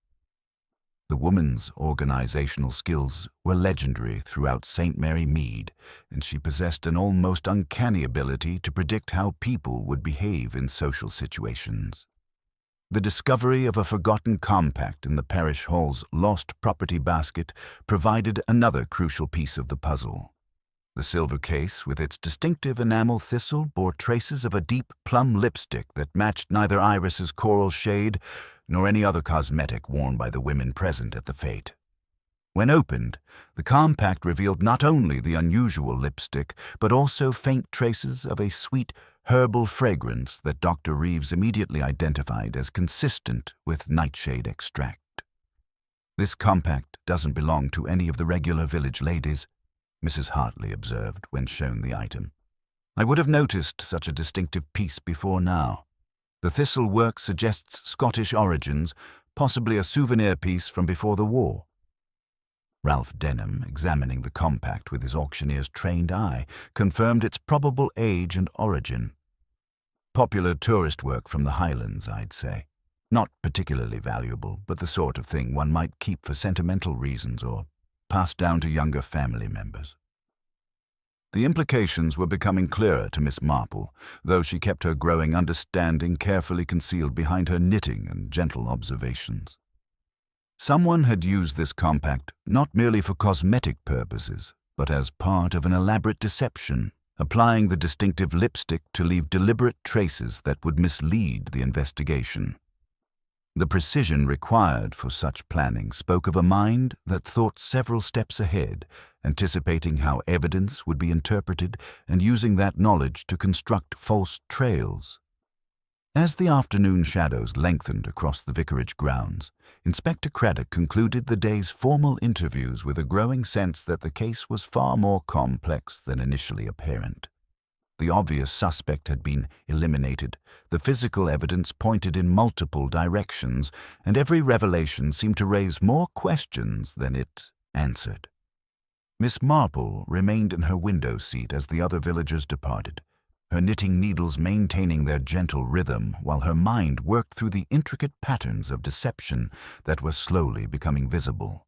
The woman's organizational skills were legendary throughout St. Mary Mead, and she possessed an almost uncanny ability to predict how people would behave in social situations. The discovery of a forgotten compact in the parish hall's lost property basket provided another crucial piece of the puzzle. The silver case, with its distinctive enamel thistle, bore traces of a deep plum lipstick that matched neither Iris's coral shade nor any other cosmetic worn by the women present at the fete. When opened, the compact revealed not only the unusual lipstick, but also faint traces of a sweet, herbal fragrance that Dr. Reeves immediately identified as consistent with nightshade extract. "This compact doesn't belong to any of the regular village ladies," Mrs. Hartley observed when shown the item. "I would have noticed such a distinctive piece before now. The thistle work suggests Scottish origins, possibly a souvenir piece from before the war." Ralph Denham, examining the compact with his auctioneer's trained eye, confirmed its probable age and origin. "Popular tourist work from the Highlands, I'd say. Not particularly valuable, but the sort of thing one might keep for sentimental reasons or pass down to younger family members." The implications were becoming clearer to Miss Marple, though she kept her growing understanding carefully concealed behind her knitting and gentle observations. Someone had used this compact not merely for cosmetic purposes, but as part of an elaborate deception, applying the distinctive lipstick to leave deliberate traces that would mislead the investigation. The precision required for such planning spoke of a mind that thought several steps ahead, anticipating how evidence would be interpreted and using that knowledge to construct false trails. As the afternoon shadows lengthened across the vicarage grounds, Inspector Craddock concluded the day's formal interviews with a growing sense that the case was far more complex than initially apparent. The obvious suspect had been eliminated, the physical evidence pointed in multiple directions, and every revelation seemed to raise more questions than it answered. Miss Marple remained in her window seat as the other villagers departed, her knitting needles maintaining their gentle rhythm while her mind worked through the intricate patterns of deception that were slowly becoming visible.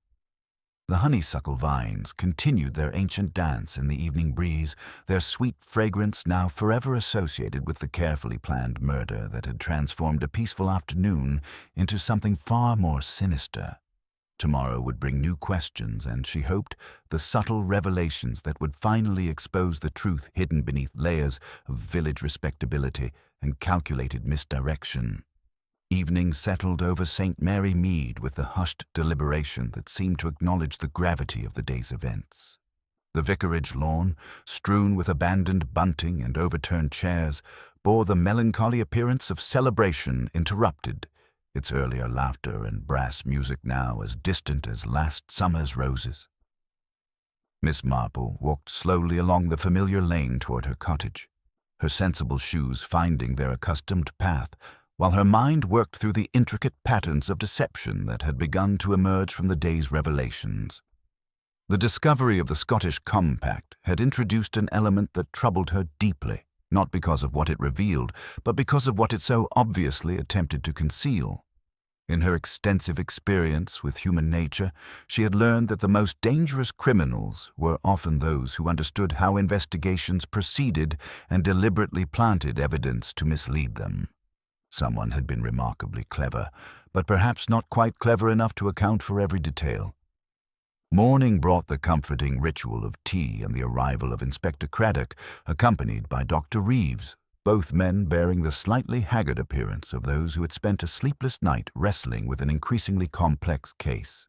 The honeysuckle vines continued their ancient dance in the evening breeze, their sweet fragrance now forever associated with the carefully planned murder that had transformed a peaceful afternoon into something far more sinister. Tomorrow would bring new questions, and she hoped the subtle revelations that would finally expose the truth hidden beneath layers of village respectability and calculated misdirection. Evening settled over St. Mary Mead with the hushed deliberation that seemed to acknowledge the gravity of the day's events. The vicarage lawn, strewn with abandoned bunting and overturned chairs, bore the melancholy appearance of celebration interrupted, its earlier laughter and brass music now as distant as last summer's roses. Miss Marple walked slowly along the familiar lane toward her cottage, her sensible shoes finding their accustomed path, while her mind worked through the intricate patterns of deception that had begun to emerge from the day's revelations. The discovery of the Scottish Compact had introduced an element that troubled her deeply, not because of what it revealed, but because of what it so obviously attempted to conceal. In her extensive experience with human nature, she had learned that the most dangerous criminals were often those who understood how investigations proceeded and deliberately planted evidence to mislead them. Someone had been remarkably clever, but perhaps not quite clever enough to account for every detail. Morning brought the comforting ritual of tea and the arrival of Inspector Craddock, accompanied by Dr. Reeves, both men bearing the slightly haggard appearance of those who had spent a sleepless night wrestling with an increasingly complex case.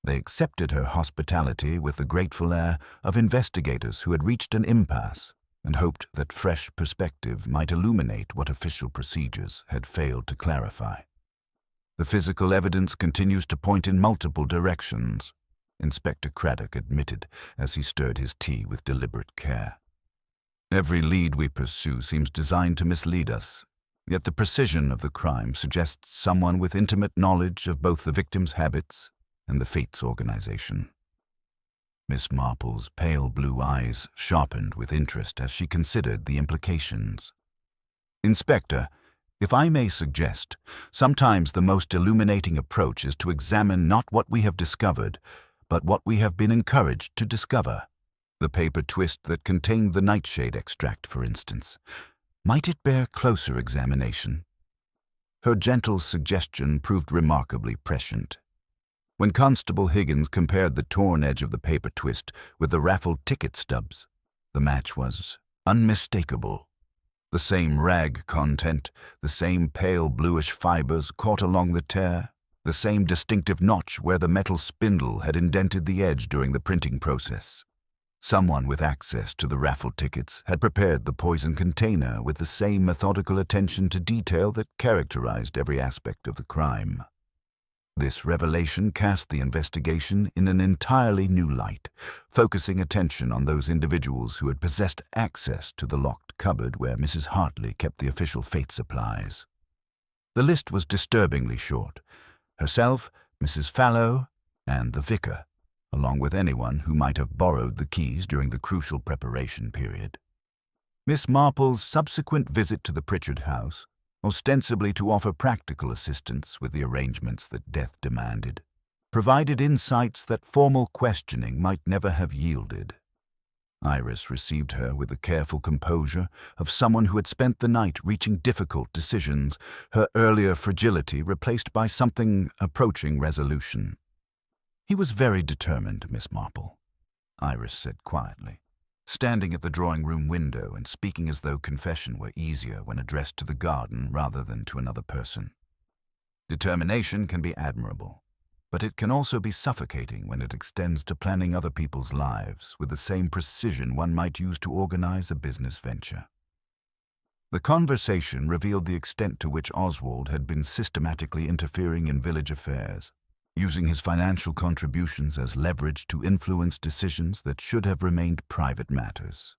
They accepted her hospitality with the grateful air of investigators who had reached an impasse, and hoped that fresh perspective might illuminate what official procedures had failed to clarify. The physical evidence continues to point in multiple directions, Inspector Craddock admitted as he stirred his tea with deliberate care. Every lead we pursue seems designed to mislead us, yet the precision of the crime suggests someone with intimate knowledge of both the victim's habits and the fate's organization. Miss Marple's pale blue eyes sharpened with interest as she considered the implications. Inspector, if I may suggest, sometimes the most illuminating approach is to examine not what we have discovered, but what we have been encouraged to discover. The paper twist that contained the nightshade extract, for instance. Might it bear closer examination? Her gentle suggestion proved remarkably prescient. When Constable Higgins compared the torn edge of the paper twist with the raffled ticket stubs, the match was unmistakable. The same rag content, the same pale bluish fibers caught along the tear, the same distinctive notch where the metal spindle had indented the edge during the printing process. Someone with access to the raffled tickets had prepared the poison container with the same methodical attention to detail that characterized every aspect of the crime. This revelation cast the investigation in an entirely new light, focusing attention on those individuals who had possessed access to the locked cupboard where Mrs. Hartley kept the official fate supplies. The list was disturbingly short: herself, Mrs. Fallow, and the vicar, along with anyone who might have borrowed the keys during the crucial preparation period. Miss Marple's subsequent visit to the Pritchard house, ostensibly to offer practical assistance with the arrangements that death demanded, provided insights that formal questioning might never have yielded. Iris received her with the careful composure of someone who had spent the night reaching difficult decisions, her earlier fragility replaced by something approaching resolution. "He was very determined, Miss Marple," Iris said quietly, standing at the drawing-room window and speaking as though confession were easier when addressed to the garden rather than to another person. "Determination can be admirable, but it can also be suffocating when it extends to planning other people's lives with the same precision one might use to organize a business venture." The conversation revealed the extent to which Oswald had been systematically interfering in village affairs, using his financial contributions as leverage to influence decisions that should have remained private matters.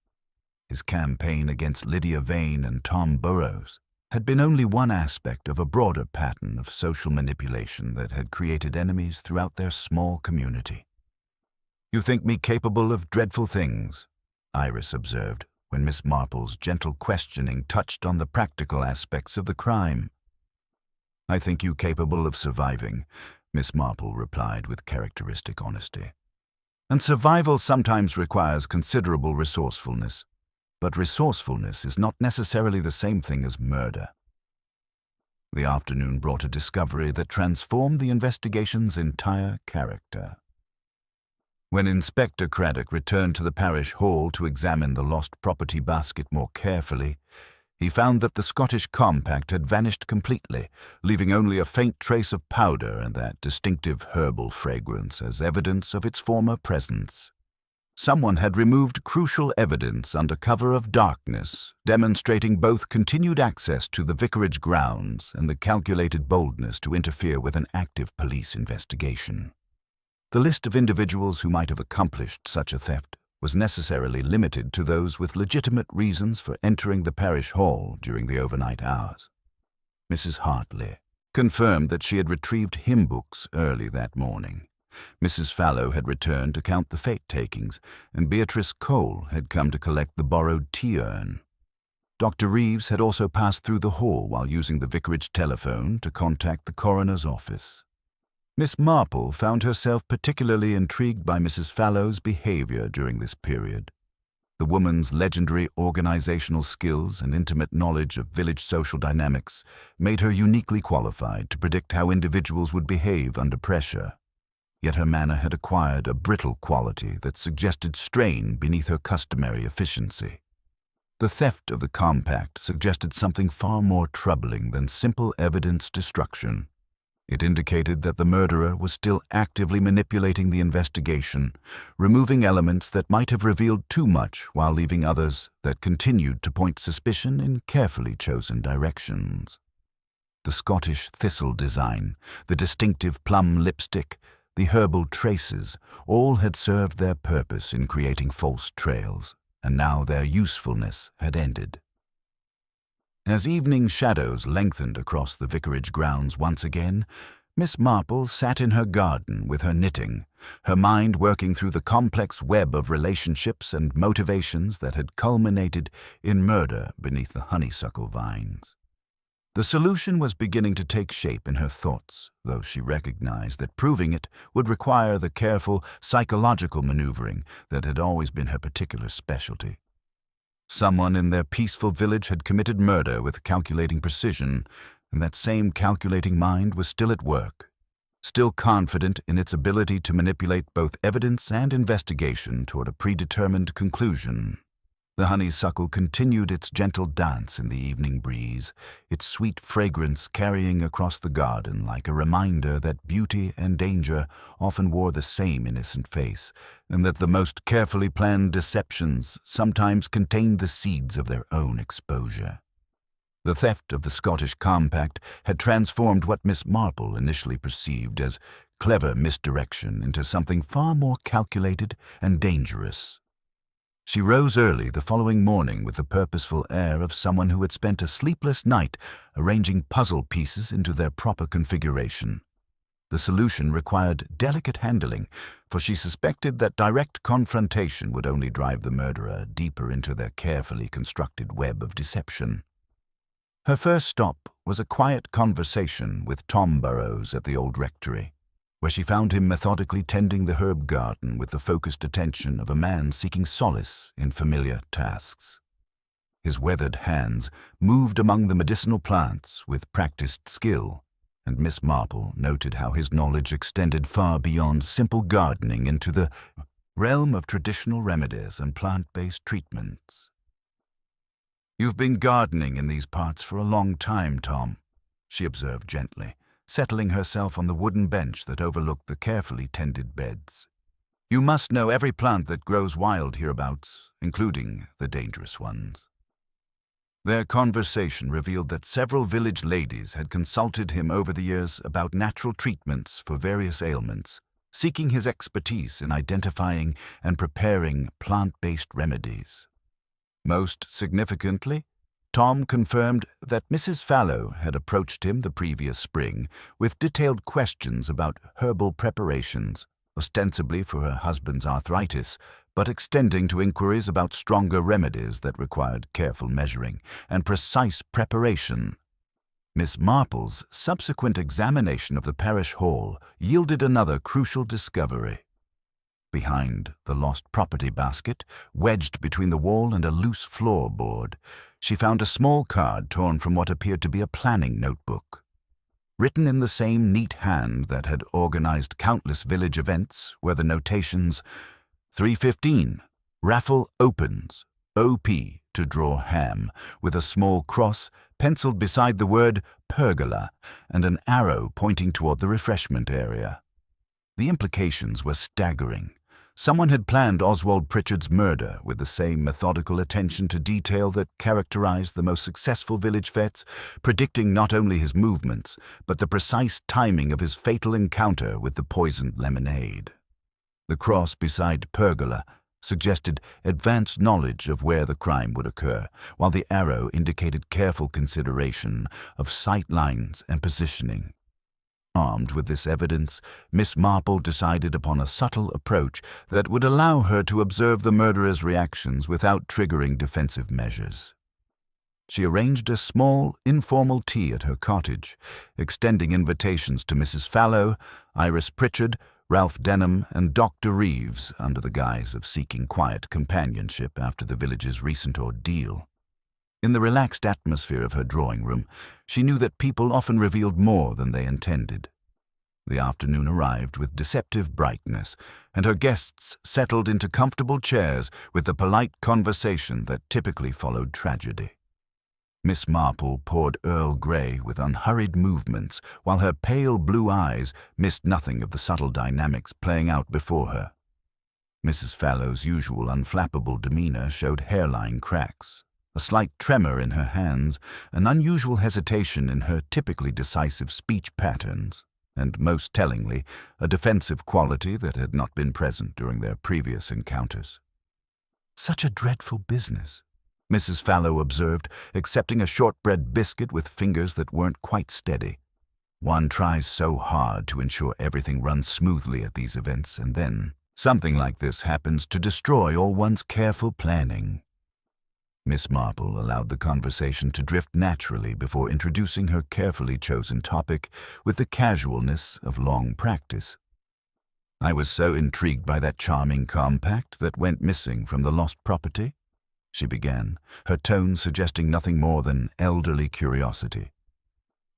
His campaign against Lydia Vane and Tom Burrows had been only one aspect of a broader pattern of social manipulation that had created enemies throughout their small community. "You think me capable of dreadful things," Iris observed, when Miss Marple's gentle questioning touched on the practical aspects of the crime. "I think you capable of surviving, Miss Marple replied with characteristic honesty. And survival sometimes requires considerable resourcefulness, but resourcefulness is not necessarily the same thing as murder. The afternoon brought a discovery that transformed the investigation's entire character. When Inspector Craddock returned to the parish hall to examine the lost property basket more carefully, he found that the Scottish compact had vanished completely, leaving only a faint trace of powder and that distinctive herbal fragrance as evidence of its former presence. Someone had removed crucial evidence under cover of darkness, demonstrating both continued access to the vicarage grounds and the calculated boldness to interfere with an active police investigation. The list of individuals who might have accomplished such a theft was necessarily limited to those with legitimate reasons for entering the parish hall during the overnight hours. Mrs. Hartley confirmed that she had retrieved hymn books early that morning. Mrs. Fallow had returned to count the fate-takings, and Beatrice Cole had come to collect the borrowed tea-urn. Dr. Reeves had also passed through the hall while using the vicarage telephone to contact the coroner's office. Miss Marple found herself particularly intrigued by Mrs. Fallow's behavior during this period. The woman's legendary organizational skills and intimate knowledge of village social dynamics made her uniquely qualified to predict how individuals would behave under pressure. Yet her manner had acquired a brittle quality that suggested strain beneath her customary efficiency. The theft of the compact suggested something far more troubling than simple evidence destruction. It indicated that the murderer was still actively manipulating the investigation, removing elements that might have revealed too much while leaving others that continued to point suspicion in carefully chosen directions. The Scottish thistle design, the distinctive plum lipstick, the herbal traces, all had served their purpose in creating false trails, and now their usefulness had ended. As evening shadows lengthened across the vicarage grounds once again, Miss Marple sat in her garden with her knitting, her mind working through the complex web of relationships and motivations that had culminated in murder beneath the honeysuckle vines. The solution was beginning to take shape in her thoughts, though she recognized that proving it would require the careful psychological maneuvering that had always been her particular specialty. Someone in their peaceful village had committed murder with calculating precision, and that same calculating mind was still at work, still confident in its ability to manipulate both evidence and investigation toward a predetermined conclusion. The honeysuckle continued its gentle dance in the evening breeze, its sweet fragrance carrying across the garden like a reminder that beauty and danger often wore the same innocent face, and that the most carefully planned deceptions sometimes contained the seeds of their own exposure. The theft of the Scottish compact had transformed what Miss Marple initially perceived as clever misdirection into something far more calculated and dangerous. She rose early the following morning with the purposeful air of someone who had spent a sleepless night arranging puzzle pieces into their proper configuration. The solution required delicate handling, for she suspected that direct confrontation would only drive the murderer deeper into their carefully constructed web of deception. Her first stop was a quiet conversation with Tom Burrows at the old rectory, where she found him methodically tending the herb garden with the focused attention of a man seeking solace in familiar tasks. His weathered hands moved among the medicinal plants with practiced skill, and Miss Marple noted how his knowledge extended far beyond simple gardening into the realm of traditional remedies and plant-based treatments. "You've been gardening in these parts for a long time, Tom," she observed gently, settling herself on the wooden bench that overlooked the carefully tended beds. "You must know every plant that grows wild hereabouts, including the dangerous ones." Their conversation revealed that several village ladies had consulted him over the years about natural treatments for various ailments, seeking his expertise in identifying and preparing plant-based remedies. Most significantly, Tom confirmed that Mrs. Fallow had approached him the previous spring with detailed questions about herbal preparations, ostensibly for her husband's arthritis, but extending to inquiries about stronger remedies that required careful measuring and precise preparation. Miss Marple's subsequent examination of the parish hall yielded another crucial discovery. Behind the lost property basket, wedged between the wall and a loose floorboard, she found a small card torn from what appeared to be a planning notebook. Written in the same neat hand that had organized countless village events were the notations, 3:15, raffle opens, OP to draw ham, with a small cross penciled beside the word pergola and an arrow pointing toward the refreshment area. The implications were staggering. Someone had planned Oswald Pritchard's murder with the same methodical attention to detail that characterized the most successful village fetes, predicting not only his movements, but the precise timing of his fatal encounter with the poisoned lemonade. The cross beside pergola suggested advanced knowledge of where the crime would occur, while the arrow indicated careful consideration of sight lines and positioning. Armed with this evidence, Miss Marple decided upon a subtle approach that would allow her to observe the murderer's reactions without triggering defensive measures. She arranged a small, informal tea at her cottage, extending invitations to Mrs. Fallow, Iris Pritchard, Ralph Denham, and Dr. Reeves under the guise of seeking quiet companionship after the village's recent ordeal. In the relaxed atmosphere of her drawing room, she knew that people often revealed more than they intended. The afternoon arrived with deceptive brightness, and her guests settled into comfortable chairs with the polite conversation that typically followed tragedy. Miss Marple poured Earl Grey with unhurried movements, while her pale blue eyes missed nothing of the subtle dynamics playing out before her. Mrs. Fallow's usual unflappable demeanor showed hairline cracks, a slight tremor in her hands, an unusual hesitation in her typically decisive speech patterns, and most tellingly, a defensive quality that had not been present during their previous encounters. "Such a dreadful business," Mrs. Fallow observed, accepting a shortbread biscuit with fingers that weren't quite steady. "One tries so hard to ensure everything runs smoothly at these events, and then something like this happens to destroy all one's careful planning." Miss Marple allowed the conversation to drift naturally before introducing her carefully chosen topic with the casualness of long practice. "I was so intrigued by that charming compact that went missing from the lost property," she began, her tone suggesting nothing more than elderly curiosity.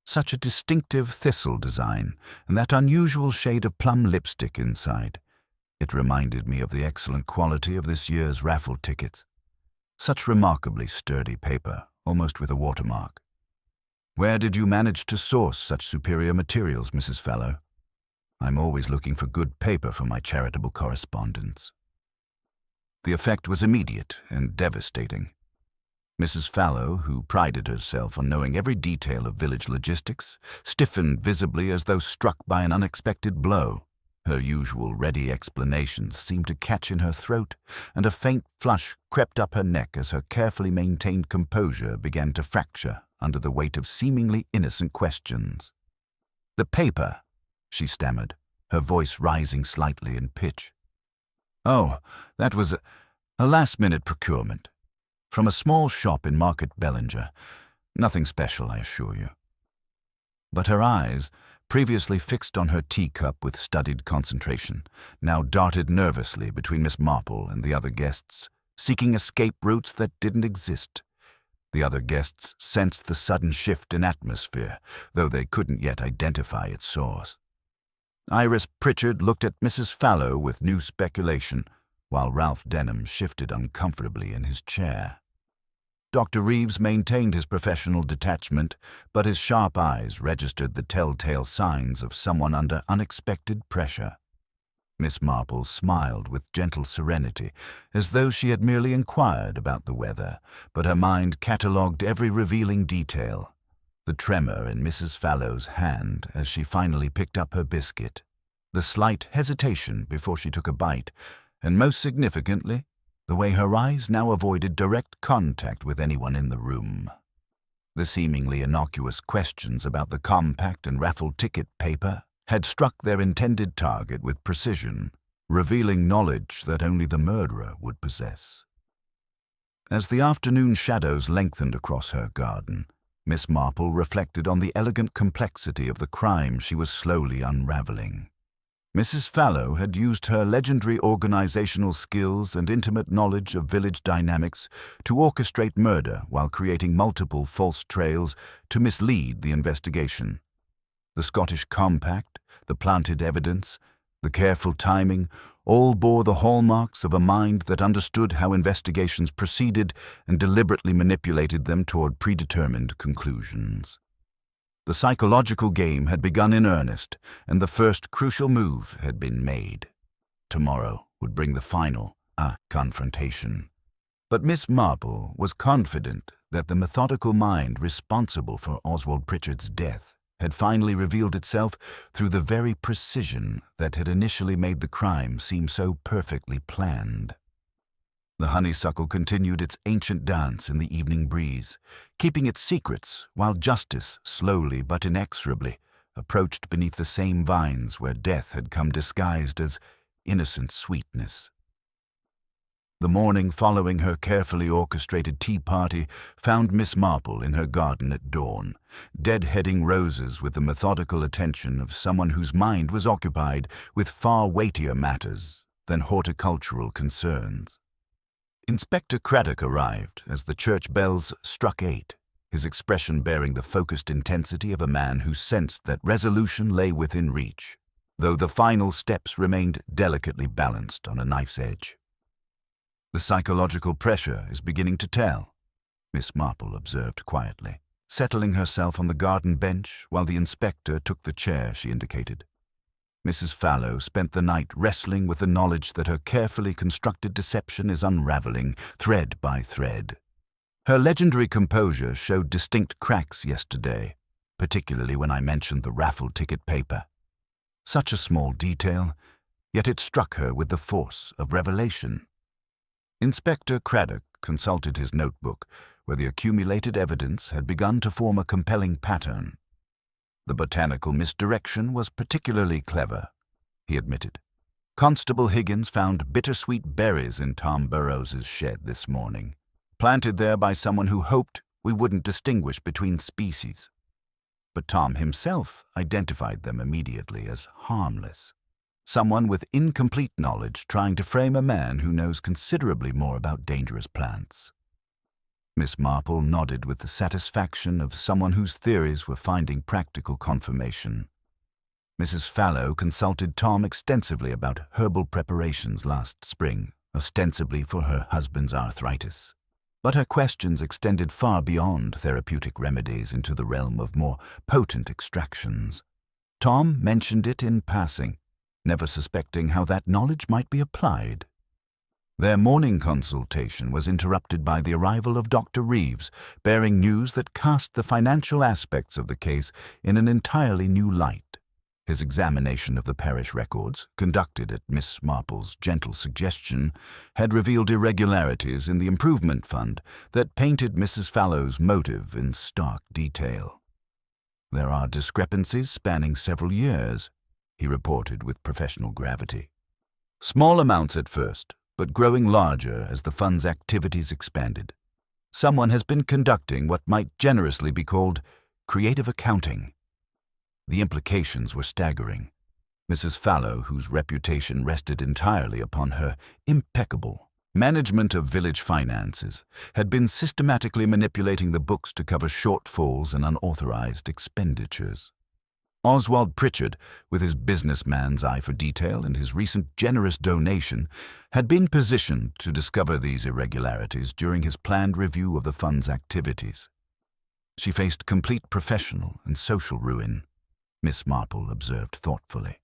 "Such a distinctive thistle design, and that unusual shade of plum lipstick inside. It reminded me of the excellent quality of this year's raffle tickets. Such remarkably sturdy paper, almost with a watermark. Where did you manage to source such superior materials, Mrs. Fallow? I'm always looking for good paper for my charitable correspondence." The effect was immediate and devastating. Mrs. Fallow, who prided herself on knowing every detail of village logistics, stiffened visibly as though struck by an unexpected blow. Her usual ready explanations seemed to catch in her throat, and a faint flush crept up her neck as her carefully maintained composure began to fracture under the weight of seemingly innocent questions. "The paper," she stammered, her voice rising slightly in pitch. "Oh, that was a last-minute procurement. From a small shop in Market Bellinger. Nothing special, I assure you." But her eyes, previously fixed on her teacup with studied concentration, now darted nervously between Miss Marple and the other guests, seeking escape routes that didn't exist. The other guests sensed the sudden shift in atmosphere, though they couldn't yet identify its source. Iris Pritchard looked at Mrs. Fallow with new speculation, while Ralph Denham shifted uncomfortably in his chair. Dr. Reeves maintained his professional detachment, but his sharp eyes registered the telltale signs of someone under unexpected pressure. Miss Marple smiled with gentle serenity, as though she had merely inquired about the weather, but her mind catalogued every revealing detail. The tremor in Mrs. Fallow's hand as she finally picked up her biscuit, the slight hesitation before she took a bite, and most significantly, the way her eyes now avoided direct contact with anyone in the room. The seemingly innocuous questions about the compact and raffle ticket paper had struck their intended target with precision, revealing knowledge that only the murderer would possess. As the afternoon shadows lengthened across her garden, Miss Marple reflected on the elegant complexity of the crime she was slowly unraveling. Mrs. Fallow had used her legendary organizational skills and intimate knowledge of village dynamics to orchestrate murder while creating multiple false trails to mislead the investigation. The Scottish compact, the planted evidence, the careful timing, all bore the hallmarks of a mind that understood how investigations proceeded and deliberately manipulated them toward predetermined conclusions. The psychological game had begun in earnest, and the first crucial move had been made. Tomorrow would bring the final, confrontation. But Miss Marple was confident that the methodical mind responsible for Oswald Pritchard's death had finally revealed itself through the very precision that had initially made the crime seem so perfectly planned. The honeysuckle continued its ancient dance in the evening breeze, keeping its secrets while justice slowly but inexorably approached beneath the same vines where death had come disguised as innocent sweetness. The morning following her carefully orchestrated tea party found Miss Marple in her garden at dawn, deadheading roses with the methodical attention of someone whose mind was occupied with far weightier matters than horticultural concerns. Inspector Craddock arrived as the church bells struck 8, his expression bearing the focused intensity of a man who sensed that resolution lay within reach, though the final steps remained delicately balanced on a knife's edge. "The psychological pressure is beginning to tell," Miss Marple observed quietly, settling herself on the garden bench while the inspector took the chair she indicated. Mrs. Fallow spent the night wrestling with the knowledge that her carefully constructed deception is unraveling thread by thread. Her legendary composure showed distinct cracks yesterday, particularly when I mentioned the raffle ticket paper. Such a small detail, yet it struck her with the force of revelation. Inspector Craddock consulted his notebook, where the accumulated evidence had begun to form a compelling pattern. The botanical misdirection was particularly clever, he admitted. Constable Higgins found bittersweet berries in Tom Burroughs's shed this morning, planted there by someone who hoped we wouldn't distinguish between species. But Tom himself identified them immediately as harmless. Someone with incomplete knowledge trying to frame a man who knows considerably more about dangerous plants. Miss Marple nodded with the satisfaction of someone whose theories were finding practical confirmation. Mrs. Fallow consulted Tom extensively about herbal preparations last spring, ostensibly for her husband's arthritis. But her questions extended far beyond therapeutic remedies into the realm of more potent extractions. Tom mentioned it in passing, never suspecting how that knowledge might be applied. Their morning consultation was interrupted by the arrival of Dr. Reeves, bearing news that cast the financial aspects of the case in an entirely new light. His examination of the parish records, conducted at Miss Marple's gentle suggestion, had revealed irregularities in the improvement fund that painted Mrs. Fallow's motive in stark detail. "There are discrepancies spanning several years," he reported with professional gravity. "Small amounts at first, but growing larger as the fund's activities expanded. Someone has been conducting what might generously be called creative accounting." The implications were staggering. Mrs. Fallow, whose reputation rested entirely upon her impeccable management of village finances, had been systematically manipulating the books to cover shortfalls and unauthorized expenditures. Oswald Pritchard, with his businessman's eye for detail and his recent generous donation, had been positioned to discover these irregularities during his planned review of the fund's activities. She faced complete professional and social ruin, Miss Marple observed thoughtfully.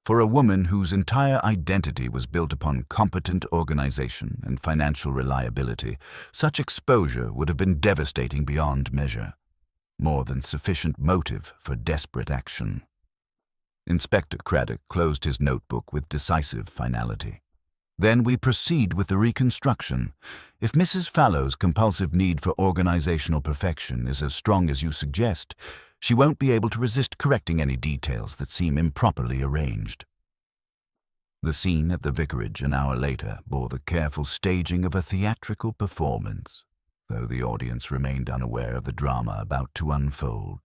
For a woman whose entire identity was built upon competent organization and financial reliability, such exposure would have been devastating beyond measure. More than sufficient motive for desperate action. Inspector Craddock closed his notebook with decisive finality. "Then we proceed with the reconstruction. If Mrs. Fallow's compulsive need for organizational perfection is as strong as you suggest, she won't be able to resist correcting any details that seem improperly arranged." The scene at the vicarage an hour later bore the careful staging of a theatrical performance. though the audience remained unaware of the drama about to unfold.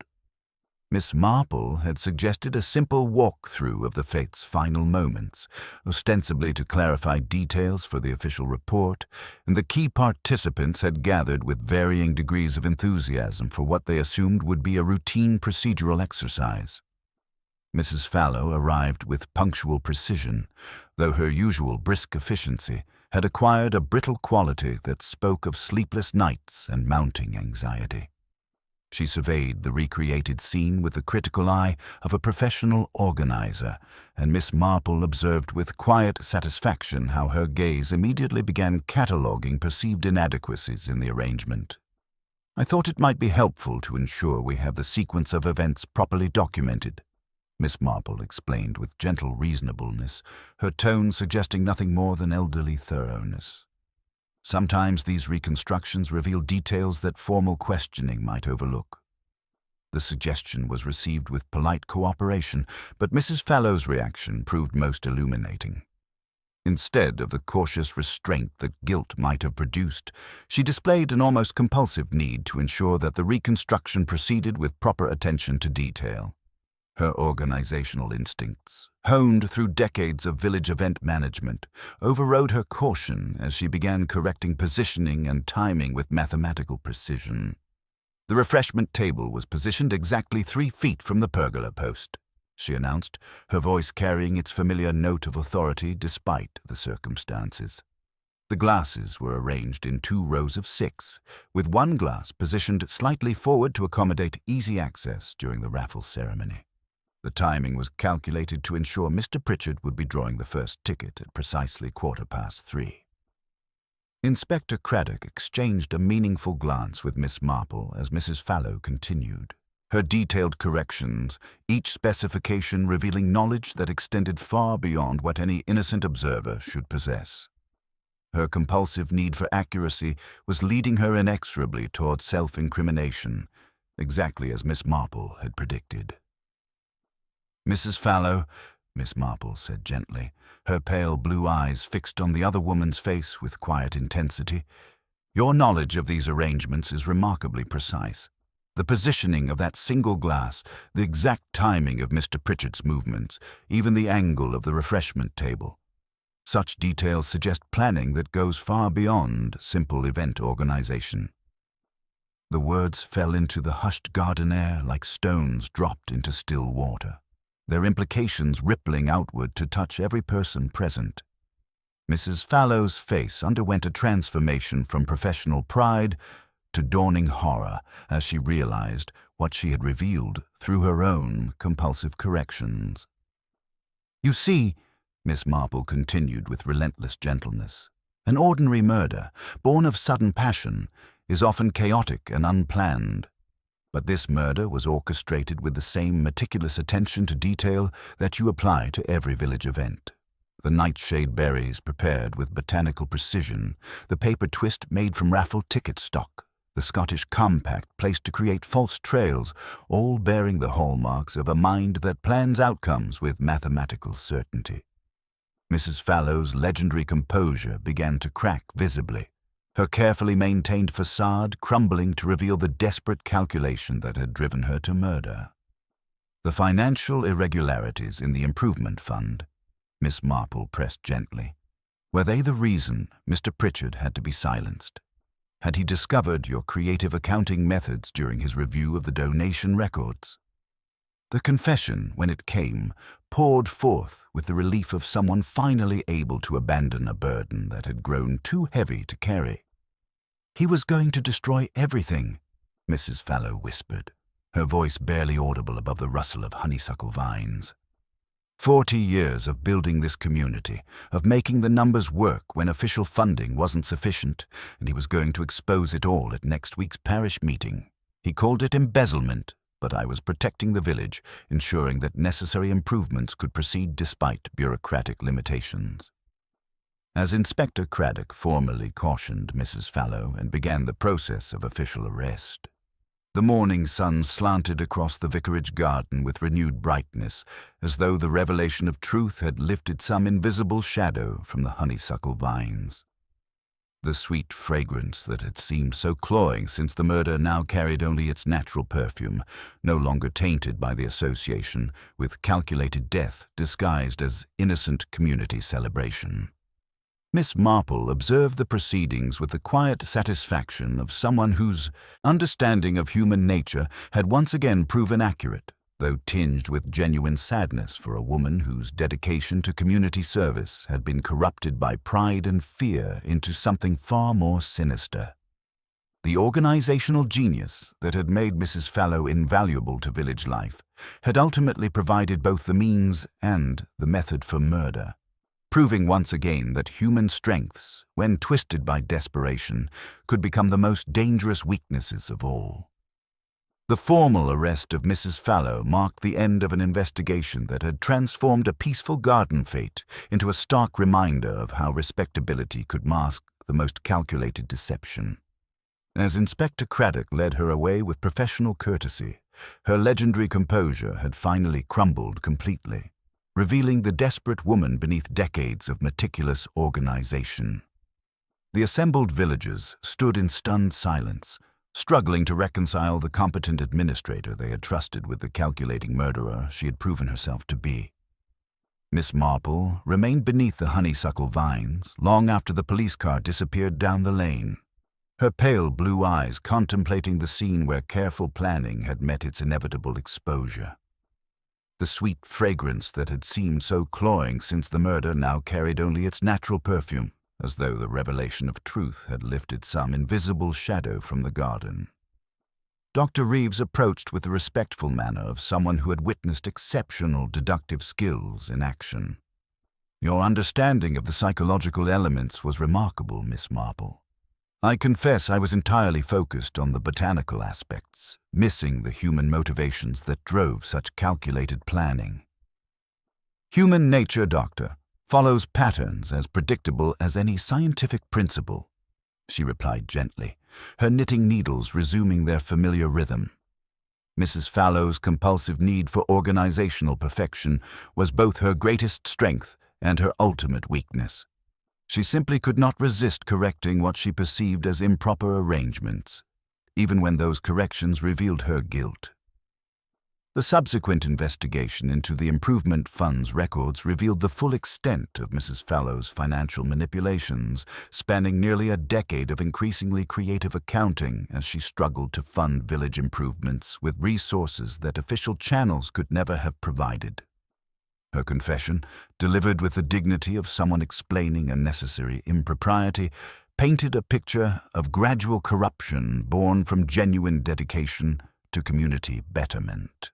Miss Marple had suggested a simple walkthrough of the fate's final moments, ostensibly to clarify details for the official report, and the key participants had gathered with varying degrees of enthusiasm for what they assumed would be a routine procedural exercise. Mrs. Fallow arrived with punctual precision, though her usual brisk efficiency had acquired a brittle quality that spoke of sleepless nights and mounting anxiety. She surveyed the recreated scene with the critical eye of a professional organizer, and Miss Marple observed with quiet satisfaction how her gaze immediately began cataloguing perceived inadequacies in the arrangement. "I thought it might be helpful to ensure we have the sequence of events properly documented," Miss Marple explained with gentle reasonableness, her tone suggesting nothing more than elderly thoroughness. "Sometimes these reconstructions reveal details that formal questioning might overlook." The suggestion was received with polite cooperation, but Mrs. Fallow's reaction proved most illuminating. Instead of the cautious restraint that guilt might have produced, she displayed an almost compulsive need to ensure that the reconstruction proceeded with proper attention to detail. Her organizational instincts, honed through decades of village event management, overrode her caution as she began correcting positioning and timing with mathematical precision. "The refreshment table was positioned exactly 3 feet from the pergola post," she announced, her voice carrying its familiar note of authority despite the circumstances. The glasses were arranged in 2 rows of 6, with one glass positioned slightly forward to accommodate easy access during the raffle ceremony. The timing was calculated to ensure Mr. Pritchard would be drawing the first ticket at precisely 3:15. Inspector Craddock exchanged a meaningful glance with Miss Marple as Mrs. Fallow continued, her detailed corrections, each specification revealing knowledge that extended far beyond what any innocent observer should possess. Her compulsive need for accuracy was leading her inexorably toward self-incrimination, exactly as Miss Marple had predicted. "Mrs. Fallow," Miss Marple said gently, her pale blue eyes fixed on the other woman's face with quiet intensity, "your knowledge of these arrangements is remarkably precise. The positioning of that single glass, the exact timing of Mr. Pritchard's movements, even the angle of the refreshment table. Such details suggest planning that goes far beyond simple event organization." The words fell into the hushed garden air like stones dropped into still water, their implications rippling outward to touch every person present. Mrs. Fallow's face underwent a transformation from professional pride to dawning horror as she realized what she had revealed through her own compulsive corrections. "You see," Miss Marple continued with relentless gentleness, "an ordinary murder, born of sudden passion, is often chaotic and unplanned. But this murder was orchestrated with the same meticulous attention to detail that you apply to every village event. The nightshade berries prepared with botanical precision, the paper twist made from raffle ticket stock, the Scottish compact placed to create false trails, all bearing the hallmarks of a mind that plans outcomes with mathematical certainty." Mrs. Fallow's legendary composure began to crack visibly, her carefully maintained facade crumbling to reveal the desperate calculation that had driven her to murder. "The financial irregularities in the improvement fund," Miss Marple pressed gently, "were they the reason Mr. Pritchard had to be silenced? Had he discovered your creative accounting methods during his review of the donation records?" The confession, when it came, poured forth with the relief of someone finally able to abandon a burden that had grown too heavy to carry. "He was going to destroy everything," Mrs. Fallow whispered, her voice barely audible above the rustle of honeysuckle vines. 40 years of building this community, of making the numbers work when official funding wasn't sufficient, and he was going to expose it all at next week's parish meeting. He called it embezzlement, but I was protecting the village, ensuring that necessary improvements could proceed despite bureaucratic limitations. As Inspector Craddock formally cautioned Mrs. Fallow and began the process of official arrest, the morning sun slanted across the vicarage garden with renewed brightness, as though the revelation of truth had lifted some invisible shadow from the honeysuckle vines. The sweet fragrance that had seemed so cloying since the murder now carried only its natural perfume, no longer tainted by the association with calculated death disguised as innocent community celebration. Miss Marple observed the proceedings with the quiet satisfaction of someone whose understanding of human nature had once again proven accurate, though tinged with genuine sadness for a woman whose dedication to community service had been corrupted by pride and fear into something far more sinister. The organizational genius that had made Mrs. Fallow invaluable to village life had ultimately provided both the means and the method for murder, proving once again that human strengths, when twisted by desperation, could become the most dangerous weaknesses of all. The formal arrest of Mrs. Fallow marked the end of an investigation that had transformed a peaceful garden fete into a stark reminder of how respectability could mask the most calculated deception. As Inspector Craddock led her away with professional courtesy, her legendary composure had finally crumbled completely, revealing the desperate woman beneath decades of meticulous organization. The assembled villagers stood in stunned silence, struggling to reconcile the competent administrator they had trusted with the calculating murderer she had proven herself to be. Miss Marple remained beneath the honeysuckle vines long after the police car disappeared down the lane, her pale blue eyes contemplating the scene where careful planning had met its inevitable exposure. The sweet fragrance that had seemed so cloying since the murder now carried only its natural perfume, as though the revelation of truth had lifted some invisible shadow from the garden. Dr. Reeves approached with the respectful manner of someone who had witnessed exceptional deductive skills in action. "Your understanding of the psychological elements was remarkable, Miss Marple. I confess I was entirely focused on the botanical aspects, missing the human motivations that drove such calculated planning." "Human nature, Doctor, follows patterns as predictable as any scientific principle," she replied gently, her knitting needles resuming their familiar rhythm. Mrs. Fallow's compulsive need for organizational perfection was both her greatest strength and her ultimate weakness. She simply could not resist correcting what she perceived as improper arrangements, even when those corrections revealed her guilt. The subsequent investigation into the Improvement Fund's records revealed the full extent of Mrs. Fallow's financial manipulations, spanning nearly a decade of increasingly creative accounting as she struggled to fund village improvements with resources that official channels could never have provided. Her confession, delivered with the dignity of someone explaining a necessary impropriety, painted a picture of gradual corruption born from genuine dedication to community betterment.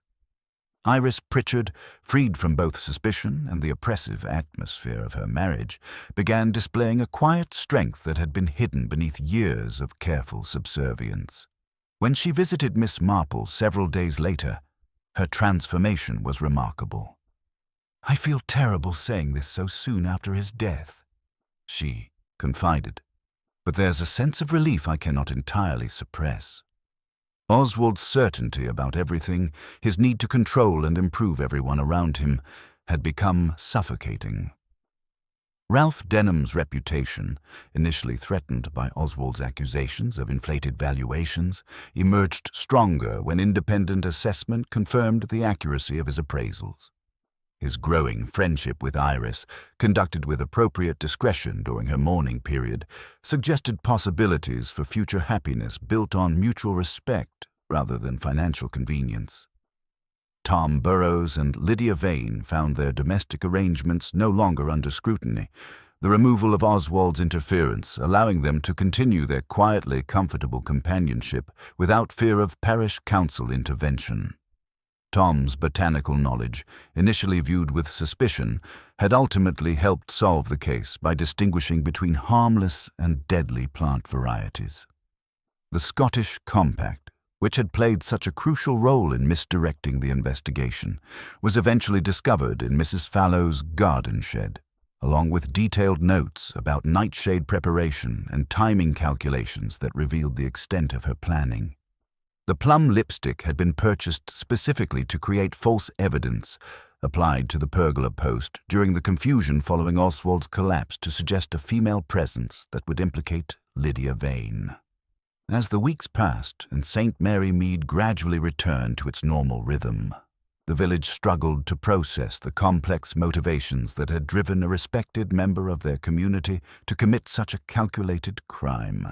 Iris Pritchard, freed from both suspicion and the oppressive atmosphere of her marriage, began displaying a quiet strength that had been hidden beneath years of careful subservience. When she visited Miss Marple several days later, her transformation was remarkable. "I feel terrible saying this so soon after his death," she confided, "but there's a sense of relief I cannot entirely suppress." Oswald's certainty about everything, his need to control and improve everyone around him, had become suffocating. Ralph Denham's reputation, initially threatened by Oswald's accusations of inflated valuations, emerged stronger when independent assessment confirmed the accuracy of his appraisals. His growing friendship with Iris, conducted with appropriate discretion during her mourning period, suggested possibilities for future happiness built on mutual respect rather than financial convenience. Tom Burrows and Lydia Vane found their domestic arrangements no longer under scrutiny, the removal of Oswald's interference allowing them to continue their quietly comfortable companionship without fear of parish council intervention. Tom's botanical knowledge, initially viewed with suspicion, had ultimately helped solve the case by distinguishing between harmless and deadly plant varieties. The Scottish Compact, which had played such a crucial role in misdirecting the investigation, was eventually discovered in Mrs. Fallow's garden shed, along with detailed notes about nightshade preparation and timing calculations that revealed the extent of her planning. The plum lipstick had been purchased specifically to create false evidence, applied to the pergola post during the confusion following Oswald's collapse to suggest a female presence that would implicate Lydia Vane. As the weeks passed and St. Mary Mead gradually returned to its normal rhythm, the village struggled to process the complex motivations that had driven a respected member of their community to commit such a calculated crime.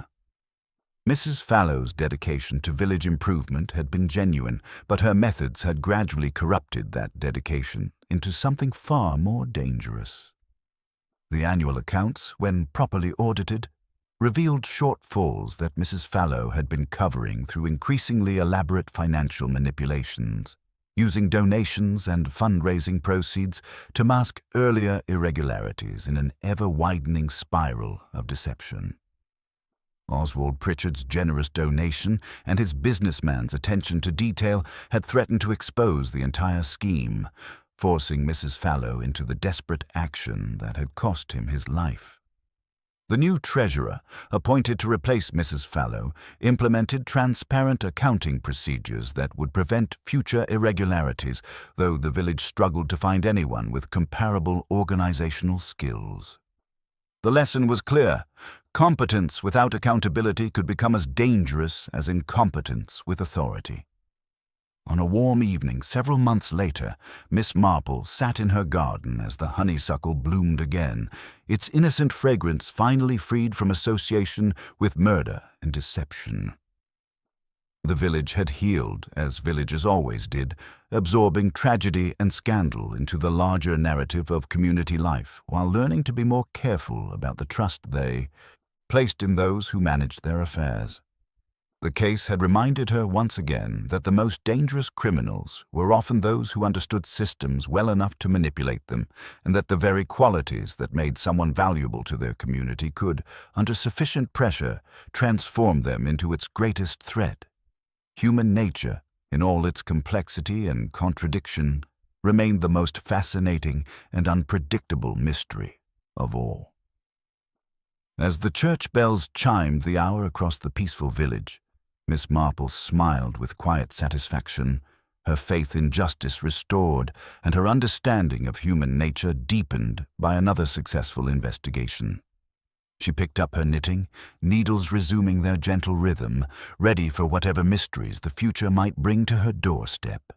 Mrs. Fallow's dedication to village improvement had been genuine, but her methods had gradually corrupted that dedication into something far more dangerous. The annual accounts, when properly audited, revealed shortfalls that Mrs. Fallow had been covering through increasingly elaborate financial manipulations, using donations and fundraising proceeds to mask earlier irregularities in an ever-widening spiral of deception. Oswald Pritchard's generous donation and his businessman's attention to detail had threatened to expose the entire scheme, forcing Mrs. Fallow into the desperate action that had cost him his life. The new treasurer, appointed to replace Mrs. Fallow, implemented transparent accounting procedures that would prevent future irregularities, though the village struggled to find anyone with comparable organizational skills. The lesson was clear. Competence without accountability could become as dangerous as incompetence with authority. On a warm evening several months later, Miss Marple sat in her garden as the honeysuckle bloomed again, its innocent fragrance finally freed from association with murder and deception. The village had healed, as villages always did, absorbing tragedy and scandal into the larger narrative of community life, while learning to be more careful about the trust they placed in those who managed their affairs. The case had reminded her once again that the most dangerous criminals were often those who understood systems well enough to manipulate them, and that the very qualities that made someone valuable to their community could, under sufficient pressure, transform them into its greatest threat. Human nature, in all its complexity and contradiction, remained the most fascinating and unpredictable mystery of all. As the church bells chimed the hour across the peaceful village, Miss Marple smiled with quiet satisfaction, her faith in justice restored, and her understanding of human nature deepened by another successful investigation. She picked up her knitting, needles resuming their gentle rhythm, ready for whatever mysteries the future might bring to her doorstep.